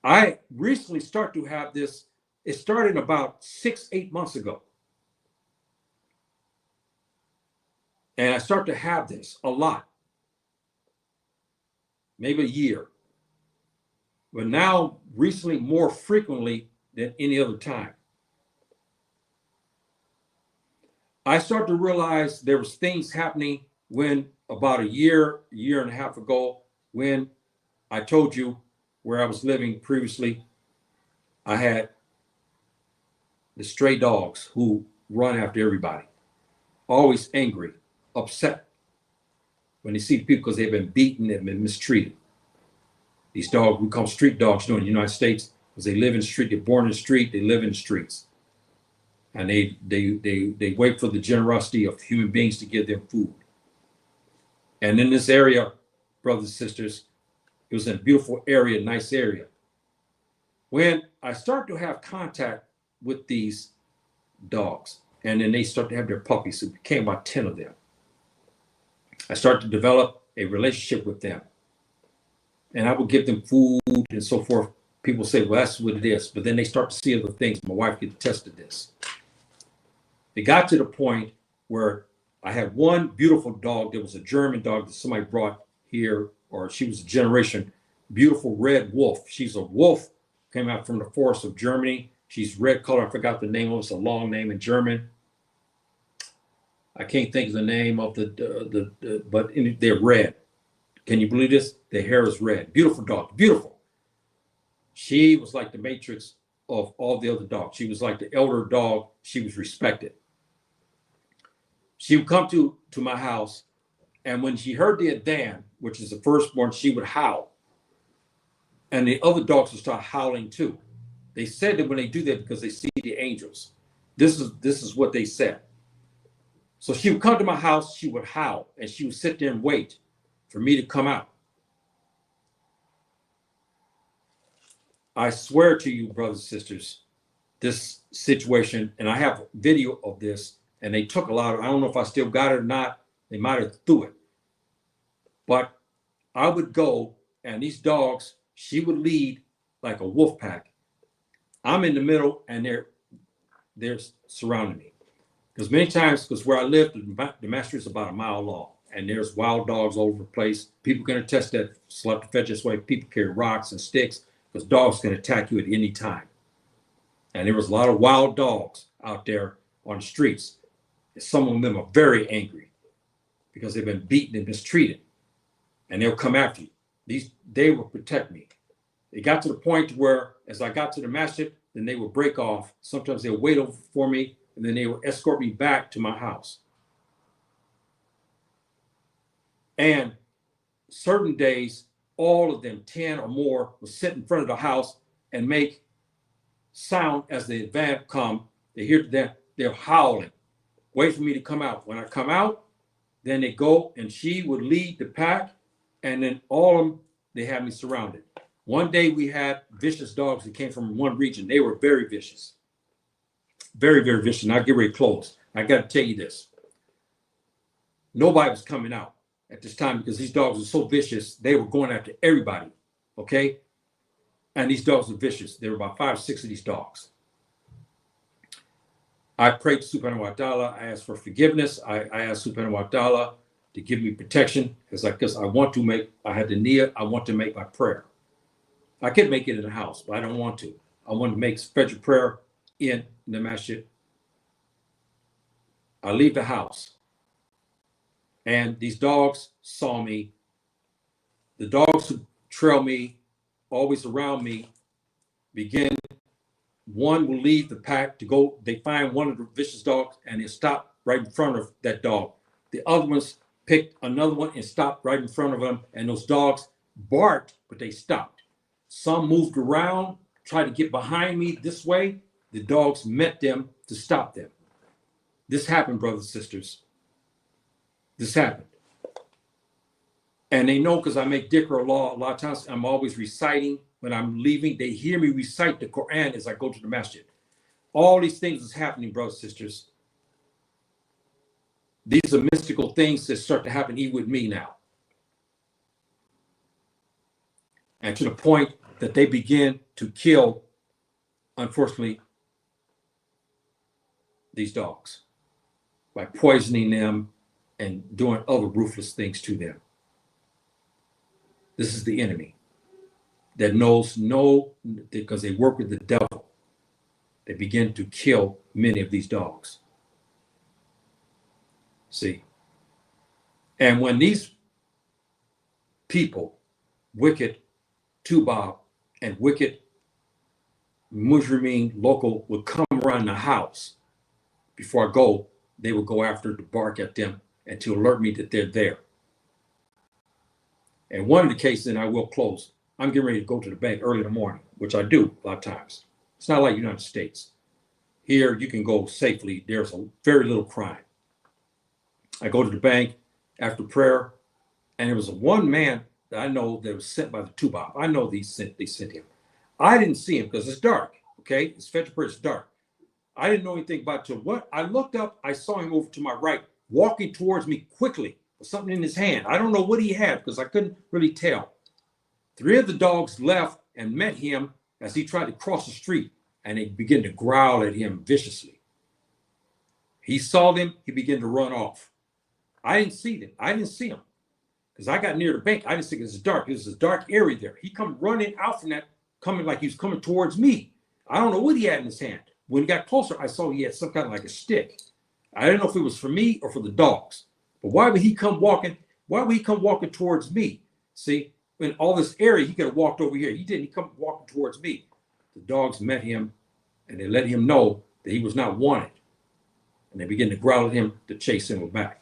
I recently started to have this. It started about 6-8 months ago. And I started to have this a lot, maybe a year. But now, recently, more frequently than any other time. I started to realize there was things happening when about a year and a half ago, when I told you where I was living previously, I had the stray dogs who run after everybody, always angry, upset when they see the people because they've been beaten and been mistreated. These dogs, we call them street dogs, in the United States, because they live in the street, they're born in the street, they live in the streets. And they wait for the generosity of human beings to give them food. And in this area, brothers and sisters, it was in a beautiful area, nice area. When I start to have contact with these dogs, and then they start to have their puppies, it became about 10 of them. I started to develop a relationship with them. And I would give them food and so forth. People say, well, that's what it is. But then they start to see other things. My wife could attest to this. It got to the point where I had one beautiful dog. There was a German dog that somebody brought here, or she was a generation, beautiful red wolf. She's a wolf, came out from the forest of Germany. She's red color. I forgot the name of it. It's a long name in German. I can't think of the name of but they're red. Can you believe this? The hair is red. Beautiful dog, beautiful. She was like the matrix of all the other dogs. She was like the elder dog. She was respected. She would come to my house, and when she heard the adhan, which is the firstborn, she would howl. And the other dogs would start howling too. They said that when they do that because they see the angels. This is what they said. So she would come to my house, she would howl, and she would sit there and wait for me to come out. I swear to you, brothers and sisters, this situation, and I have video of this, and they took a lot of, I don't know if I still got it or not. They might have threw it. But I would go, and these dogs, she would lead like a wolf pack. I'm in the middle, and they're surrounding me. Because many times, because where I live, the master is about a mile long, and there's wild dogs all over the place. People can attest that, slept to fetch this way. People carry rocks and sticks, because dogs can attack you at any time. And there was a lot of wild dogs out there on the streets. Some of them are very angry because they've been beaten and mistreated, and they'll come after you. They would protect me. It got to the point where as I got to the masjid, then they would break off. Sometimes they would wait over for me, and then they would escort me back to my house. And certain days, all of them, 10 or more, would sit in front of the house and make sound as the van come. They hear that they're howling, wait for me to come out. When I come out, then they go, and she would lead the pack, and then all of them, they had me surrounded. One day we had vicious dogs that came from one region. They were very vicious. Very, very vicious. And I'll get ready to close. I got to tell you this. Nobody was coming out at this time because these dogs were so vicious. They were going after everybody. Okay? And these dogs were vicious. There were about 5 or 6 of these dogs. I prayed to Subhanahu wa ta'ala. I asked for forgiveness. I asked Subhanahu wa ta'ala to give me protection because I want to make, I had the niyyah, I want to make my prayer. I could make it in the house, but I don't want to. I want to make special prayer in the masjid. I leave the house, and these dogs saw me. The dogs who trail me, always around me, begin. One will leave the pack to go. They find one of the vicious dogs, and they stop right in front of that dog. The other ones picked another one and stopped right in front of them, and those dogs barked, but they stopped. Some moved around, tried to get behind me this way. The dogs met them to stop them. This happened, brothers and sisters. This happened. And they know because I make dhikr law a lot of times. I'm always reciting when I'm leaving. They hear me recite the Quran as I go to the masjid. All these things is happening, brothers and sisters. These are mystical things that start to happen even with me now. And to the point that they begin to kill, unfortunately, these dogs by poisoning them and doing other ruthless things to them. This is the enemy that knows because they work with the devil. They begin to kill many of these dogs. See? And when these people, wicked Tubab and wicked Mujrimeen local, would come around the house before I go, they would go after to bark at them and to alert me that they're there. And one of the cases, and I will close, I'm getting ready to go to the bank early in the morning, which I do a lot of times. It's not like the United States. Here, you can go safely. There's a very little crime. I go to the bank after prayer, and there was one man that I know that was sent by the Tubab. I know they sent him. I didn't see him because it's dark, okay? It's Federal Prayer, it's dark. I didn't know anything about it. What I looked up, I saw him over to my right, walking towards me quickly with something in his hand. I don't know what he had because I couldn't really tell. 3 of the dogs left and met him as he tried to cross the street, and they began to growl at him viciously. He saw them, he began to run off. I didn't see them. I didn't see him because I got near the bank. I didn't think it was dark. It was a dark area there. He come running out from that, coming like he was coming towards me. I don't know what he had in his hand. When he got closer, I saw he had some kind of like a stick. I didn't know if it was for me or for the dogs. But why would he come walking? Why would he come walking towards me? See, in all this area, he could have walked over here. He didn't. He come walking towards me. The dogs met him, and they let him know that he was not wanted. And they began to growl at him to chase him back.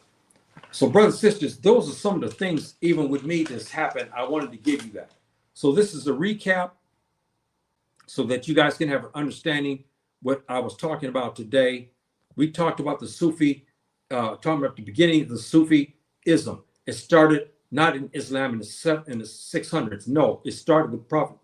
So, brothers and sisters, those are some of the things, even with me, that's happened. I wanted to give you that. So this is a recap so that you guys can have an understanding what I was talking about today. We talked about the Sufi, talking about the beginning of the Sufism. It started not in Islam in the 600s. No, it started with Prophet.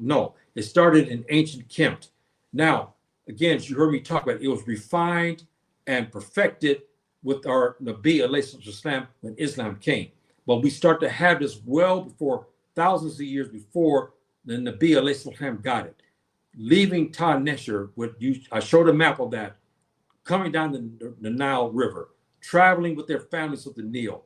No, it started in ancient Kemet. Now, again, as you heard me talk about, it was refined and perfected with our Nabi alayhi salam when Islam came. But we start to have this well before, thousands of years before the Nabi alayhi salam got it. Leaving Ta Nesher, I showed a map of that, coming down the Nile River, traveling with their families with the Nile,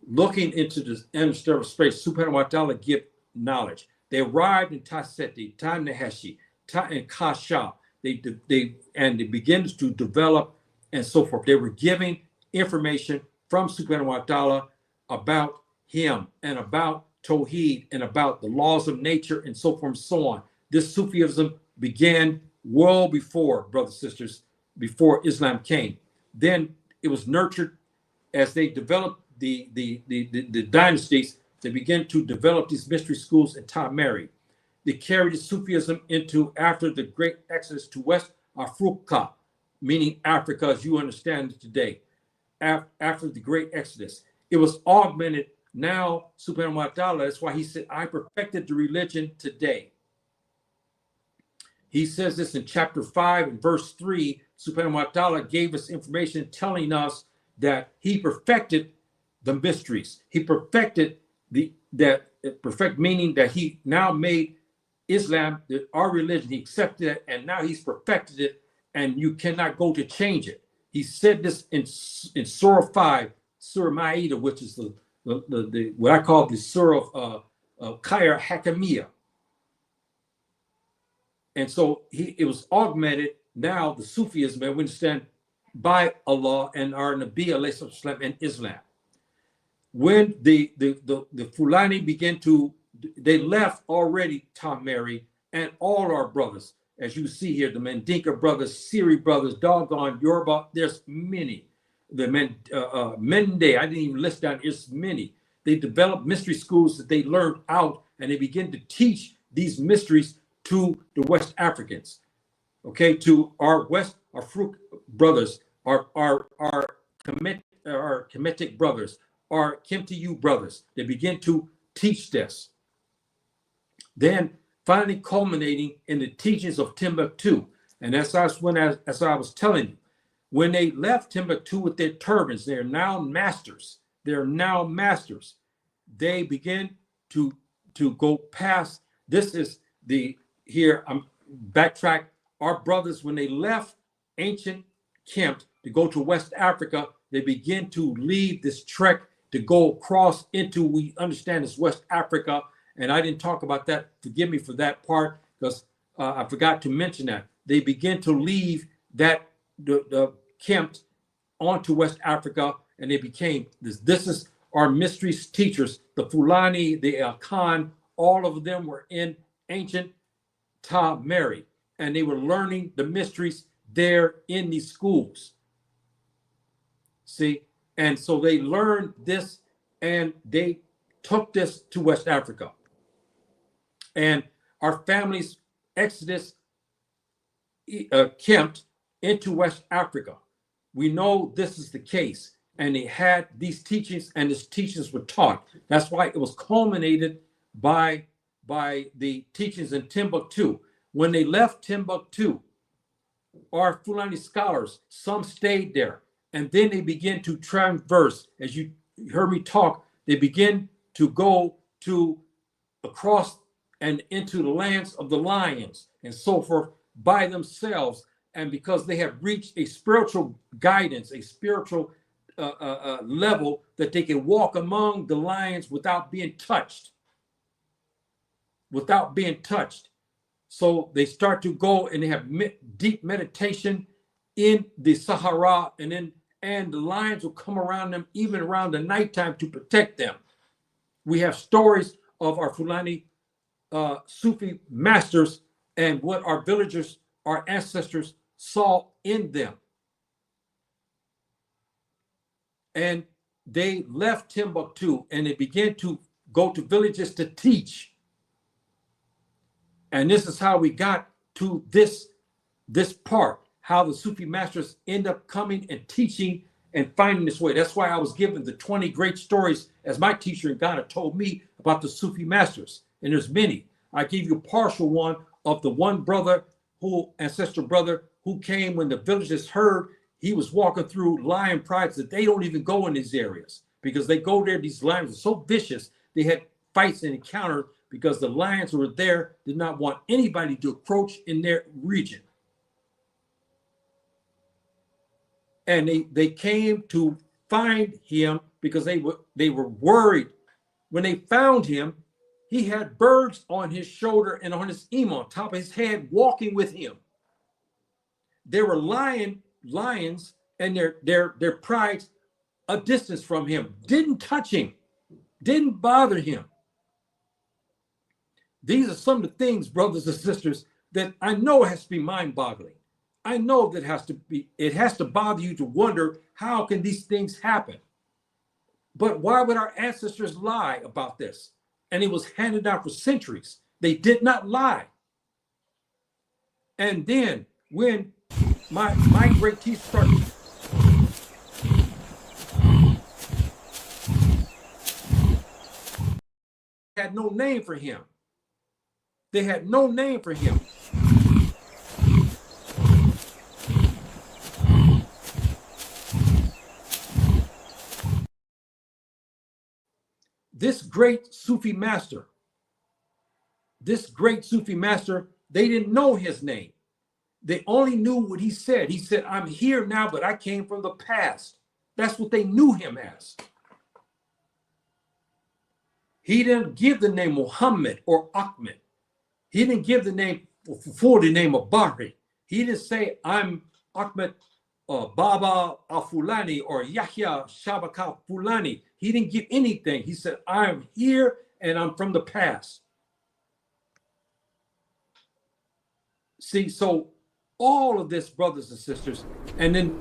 looking into this interstellar space. Subhanahu wa ta'ala give knowledge. They arrived in Ta Seti, Ta Neheshi, and Kasha. They began to develop and so forth. They were giving information from Subhanahu wa ta'ala about him and about Tawheed and about the laws of nature and so forth and so on. This Sufism began well before, brothers and sisters, before Islam came. Then it was nurtured as they developed the dynasties. They began to develop these mystery schools in Tamari. They carried Sufism into after the great exodus to West Africa, meaning Africa as you understand it today. After the great exodus, it was augmented. Now, subhanahu wa ta'ala, that's why he said, I perfected the religion today. He says this in chapter 5 and verse 3. Subhanahu wa ta'ala gave us information telling us that he perfected the mysteries. He perfected perfect meaning that he now made Islam, our religion, he accepted it, and now he's perfected it, and you cannot go to change it. He said this in Surah 5, Surah Ma'idah, which is the what I call the Surah of Khair Hakamiyah. And so it was augmented now, the Sufism, and we understand, by Allah and our Nabi alayhi salam and Islam. When the Fulani began to, they left already Tamari and all our brothers, as you see here, the Mandinka brothers, Siri brothers, Doggone, Yoruba, there's many. The Mende, I didn't even list down, there's many. They developed mystery schools that they learned out, and they began to teach these mysteries to the West Africans, okay, to our West African brothers, our Kemetic brothers, our Kimtiyu brothers. They begin to teach this. Then finally culminating in the teachings of Timbuktu. And as I was telling you, when they left Timbuktu with their turbans, they are now masters. They're now masters. They begin to go past. This is here, I'm backtrack. Our brothers, when they left ancient Kempt to go to West Africa, they begin to leave this trek to go across into, we understand, it's West Africa. And I didn't talk about that. Forgive me for that part, because I forgot to mention that. They begin to leave that the Kempt onto West Africa, and they became this. This is our mystery teachers, the Fulani, the Khan, all of them were in ancient Tamari, and they were learning the mysteries there in these schools. See, and so they learned this, and they took this to West Africa. And our families exodus Kempt into West Africa. We know this is the case, and they had these teachings, and these teachings were taught. That's why it was culminated by the teachings in Timbuktu. When they left Timbuktu, our Fulani scholars, some stayed there, and then they began to traverse. As you heard me talk, they begin to go to across and into the lands of the lions and so forth by themselves. And because they have reached a spiritual guidance, a spiritual level that they can walk among the lions without being touched. Without being touched. So they start to go and they have deep meditation in the Sahara, and the lions will come around them even around the nighttime to protect them. We have stories of our Fulani Sufi masters and what our villagers, our ancestors saw in them. And they left Timbuktu and they began to go to villages to teach. And this is how we got to this part, how the Sufi masters end up coming and teaching and finding this way. That's why I was given the 20 great stories, as my teacher in Ghana told me, about the Sufi masters. And there's many. I gave you a partial one of the one brother, ancestral brother, who came when the villagers heard he was walking through lion prides, that they don't even go in these areas because they go there. These lions are so vicious. They had fights and encounters because the lions who were there did not want anybody to approach in their region. And they came to find him because they were worried. When they found him, he had birds on his shoulder and on his on top of his head, walking with him. There were lions and their prides a distance from him, didn't touch him, didn't bother him. These are some of the things, brothers and sisters, that I know has to be mind-boggling. I know that it has to bother you to wonder, how can these things happen? But why would our ancestors lie about this? And it was handed down for centuries. They did not lie. And then when my great teacher started, had no name for him. They had no name for him. This great Sufi master, they didn't know his name. They only knew what he said. He said, I'm here now, but I came from the past. That's what they knew him as. He didn't give the name Muhammad or Ahmed. He didn't give the name for the name of Bahri. He didn't say, I'm Ahmed Baba Fulani or Yahya Shabaka Fulani. He didn't give anything. He said, I'm here and I'm from the past. See, so all of this, brothers and sisters, and then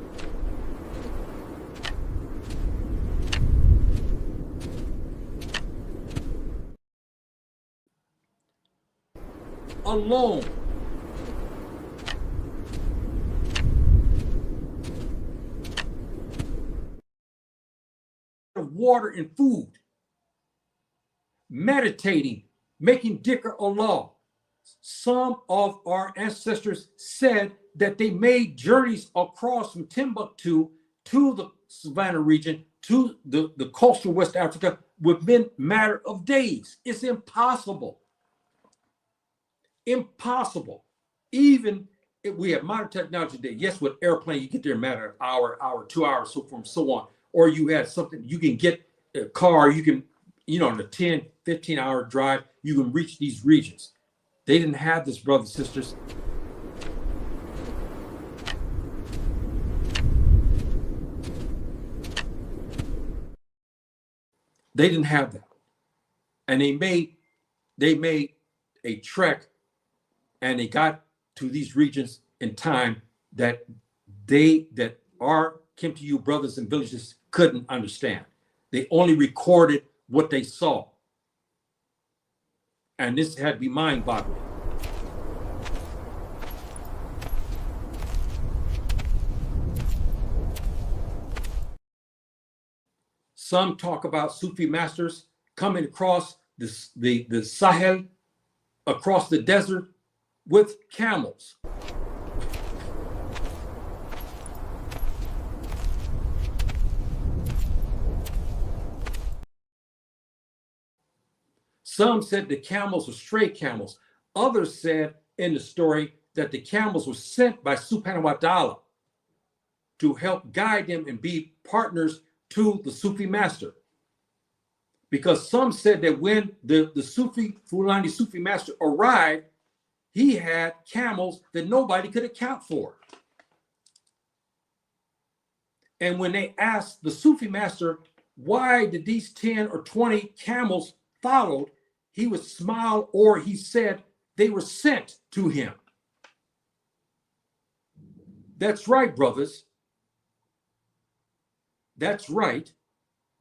alone, water and food, meditating, making dhikr Allah. Some of our ancestors said that they made journeys across from Timbuktu to the Savannah region, to the coastal West Africa, within a matter of days. It's impossible. Impossible. Even if we have modern technology today, yes, with airplane, you get there in a matter of hour, 2 hours, so forth and so on. Or you had something, you can get a car, you can, in a 10, 15-hour drive, you can reach these regions. They didn't have this, brothers and sisters. They didn't have that. And they made a trek, and they got to these regions in time that our Kim-to-you brothers and villages couldn't understand. They only recorded what they saw. And this had to be mind-boggling. Some talk about Sufi masters coming across the Sahel, across the desert with camels. Some said the camels were stray camels. Others said in the story that the camels were sent by Subhanahu wa ta'ala to help guide them and be partners to the Sufi master. Because some said that when the Fulani Sufi master arrived, he had camels that nobody could account for. And when they asked the Sufi master, why did these 10 or 20 camels follow, he would smile, or he said they were sent to him. That's right, brothers. That's right.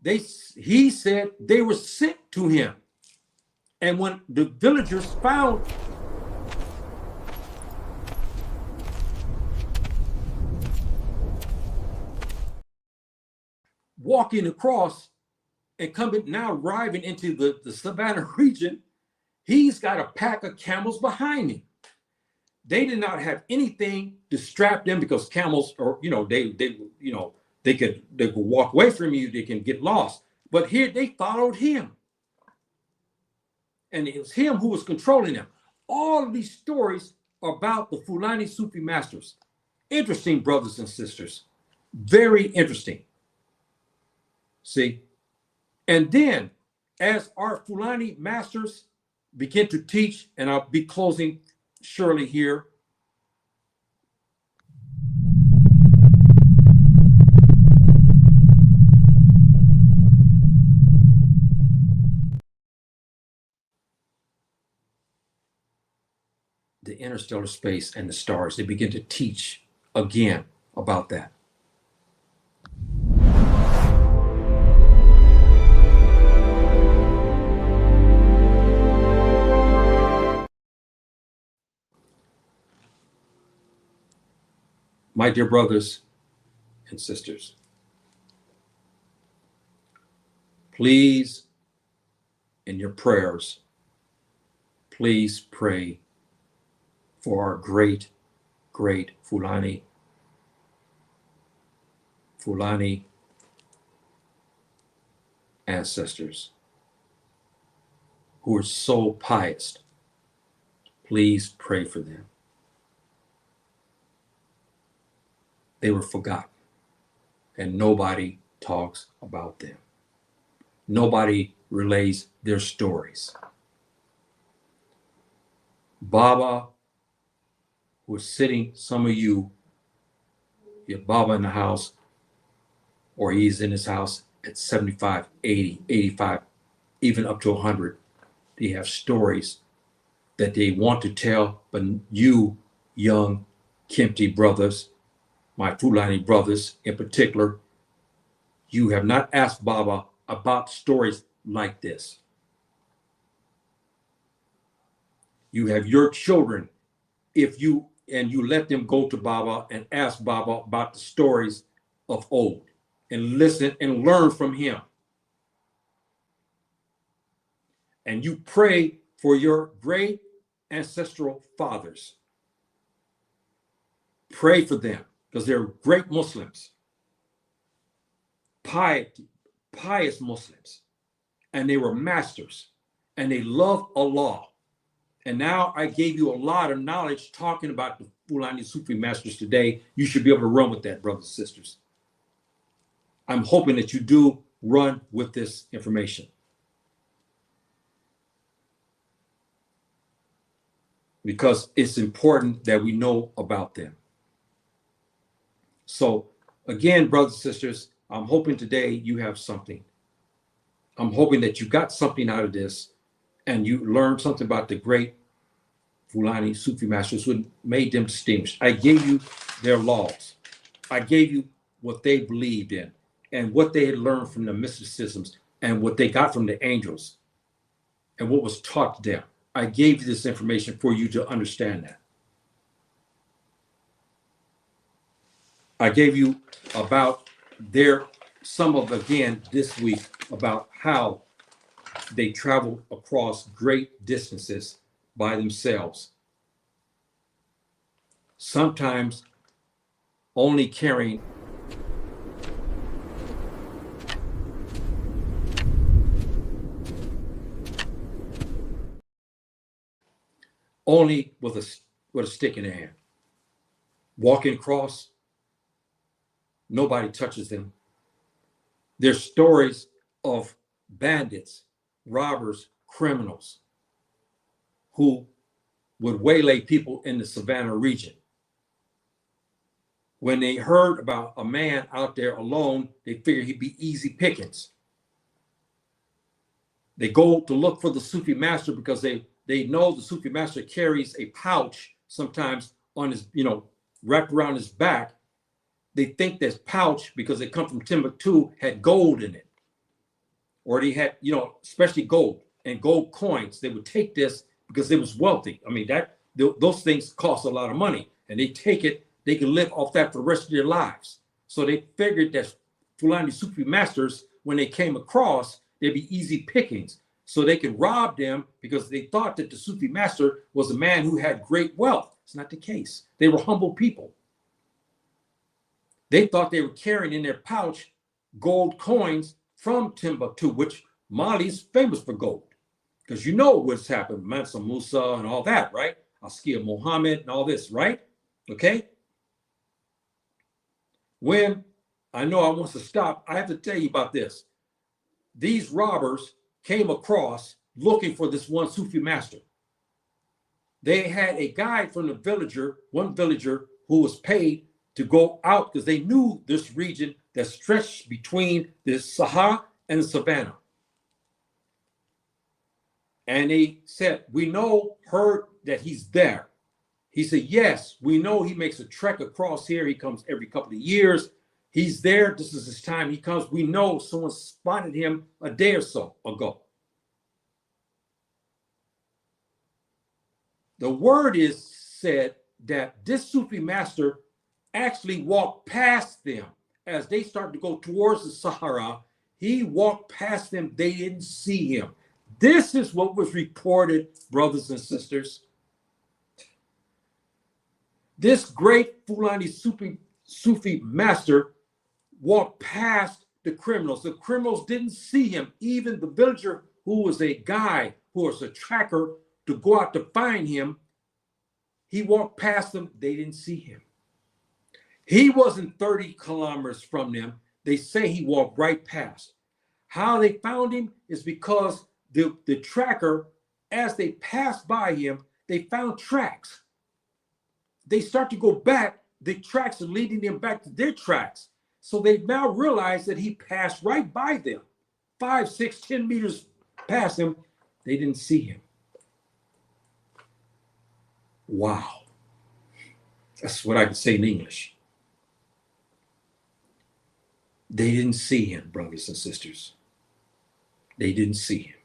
He said they were sent to him. And when the villagers found walking across and coming now arriving into the Savannah region, he's got a pack of camels behind him. They did not have anything to strap them, because camels are, they could walk away from you, they can get lost. But here they followed him. And it was him who was controlling them. All of these stories are about the Fulani Sufi masters. Interesting, brothers and sisters. Very interesting. See? And then, as our Fulani masters begin to teach, and I'll be closing surely here, the interstellar space and the stars. They begin to teach again about that. My dear brothers and sisters, please, in your prayers, please pray for our great, great Fulani ancestors who are so pious. Please pray for them. They were forgotten, and nobody talks about them. Nobody relays their stories. Baba was sitting, some of you, your Baba in the house, or he's in his house at 75, 80, 85, even up to 100. They have stories that they want to tell, but you, young Kempti brothers, my Fulani brothers in particular, you have not asked Baba about stories like this. You have your children, if you let them go to Baba and ask Baba about the stories of old and listen and learn from him. And you pray for your great ancestral fathers. Pray for them because they're great Muslims, pious Muslims, and they were masters and they love Allah. And now I gave you a lot of knowledge talking about the Fulani Sufi masters today. You should be able to run with that, brothers and sisters. I'm hoping that you do run with this information. Because it's important that we know about them. So again, brothers and sisters, I'm hoping today you have something. I'm hoping that you got something out of this and you learned something about the great Fulani Sufi masters who made them distinguished. I gave you their laws. I gave you what they believed in and what they had learned from the mysticisms and what they got from the angels and what was taught to them. I gave you this information for you to understand that. I gave you about some of, again, this week, about how they traveled across great distances by themselves. Sometimes only carrying only with a stick in their hand. Walking across, nobody touches them. There's stories of bandits, robbers, criminals who would waylay people in the Savannah region. When they heard about a man out there alone, they figured he'd be easy pickings. They go to look for the Sufi master because they know the Sufi master carries a pouch sometimes on his, wrapped around his back. They think this pouch, because it come from Timbuktu, had gold in it. Or they had, especially gold and gold coins. They would take this because it was wealthy. I mean, those things cost a lot of money. And they take it, they can live off that for the rest of their lives. So they figured that Fulani Sufi masters, when they came across, they'd be easy pickings. So they could rob them because they thought that the Sufi master was a man who had great wealth. It's not the case. They were humble people. They thought they were carrying in their pouch gold coins from Timbuktu, which Mali's famous for gold. Because you know what's happened, Mansa Musa and all that, right? Askia Muhammad and all this, right? Okay? When I know I want to stop, I have to tell you about this. These robbers came across looking for this one Sufi master. They had a guide from one villager who was paid to go out because they knew this region that stretched between the Sahara and the Savannah. And they said, we heard that he's there. He said, yes, we know he makes a trek across here. He comes every couple of years. He's there. This is his time. He comes. We know someone spotted him a day or so ago. The word is said that this Sufi master actually walked past them as they started to go towards the Sahara. He walked past them. They didn't see him. This is what was reported, brothers and sisters. This great Fulani Sufi master walked past the criminals. The criminals didn't see him. Even the villager who was a guy, who was a tracker to go out to find him, he walked past them. They didn't see him. He wasn't 30 kilometers from them. They say he walked right past. How they found him is because the tracker, as they passed by him, they found tracks. They start to go back. The tracks are leading them back to their tracks. So they now realize that he passed right by them, 5, 6, 10 meters past them. They didn't see him. Wow. That's what I can say in English. They didn't see him, brothers and sisters. They didn't see him.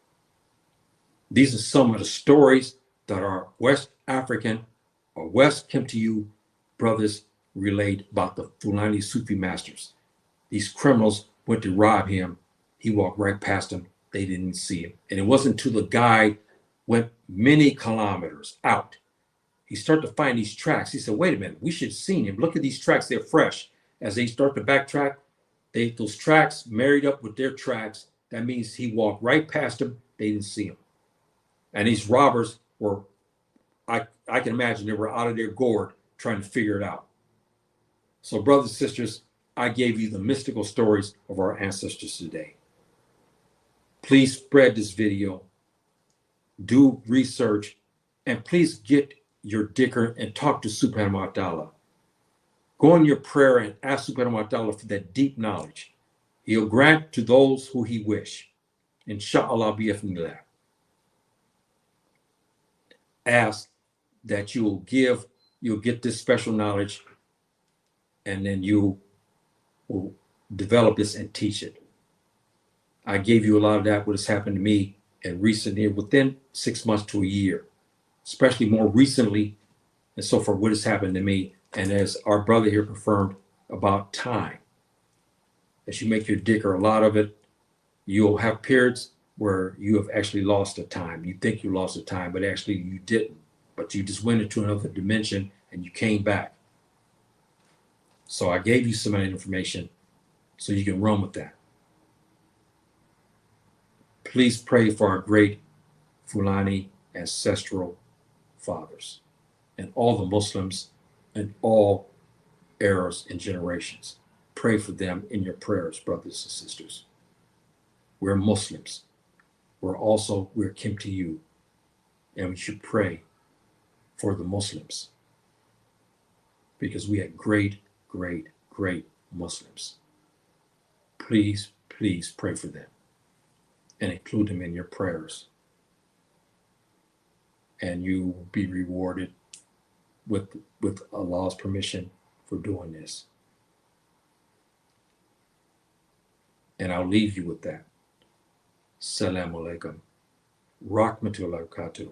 These are some of the stories that our West African or West Kemptiyu brothers relate about the Fulani Sufi masters. These criminals went to rob him. He walked right past them. They didn't see him. And it wasn't until the guy went many kilometers out. He started to find these tracks. He said, wait a minute, we should have seen him. Look at these tracks, they're fresh. As they start to backtrack, those tracks married up with their tracks. That means he walked right past them. They didn't see him. And these robbers were, I can imagine they were out of their gourd trying to figure it out. So brothers and sisters, I gave you the mystical stories of our ancestors today. Please spread this video, do research, and please get your dhikr and talk to Subhanahu wa ta'ala. Go in your prayer and ask Subhanahu wa ta'ala for that deep knowledge. He'll grant to those who he wish. Insha'Allah bi'ifnillah. Ask that you'll get this special knowledge, and then you will develop this and teach it. I gave you a lot of that, what has happened to me in recent years, within 6 months to a year, especially more recently, and so forth, what has happened to me. And as our brother here confirmed about time, as you make your dhikr, a lot of it, you'll have periods where you have actually lost the time. You think you lost the time, but actually you didn't. But you just went into another dimension and you came back. So I gave you some of that information so you can run with that. Please pray for our great Fulani ancestral fathers and all the Muslims and all eras and generations. Pray for them in your prayers, brothers and sisters. We're Muslims. We're Kemptiyu, and we should pray for the Muslims because we had great, great, great Muslims. Please, please pray for them and include them in your prayers. And you will be rewarded with Allah's permission for doing this. And I'll leave you with that. Assalamu alaikum. Rahmatullahi wa barakatuh.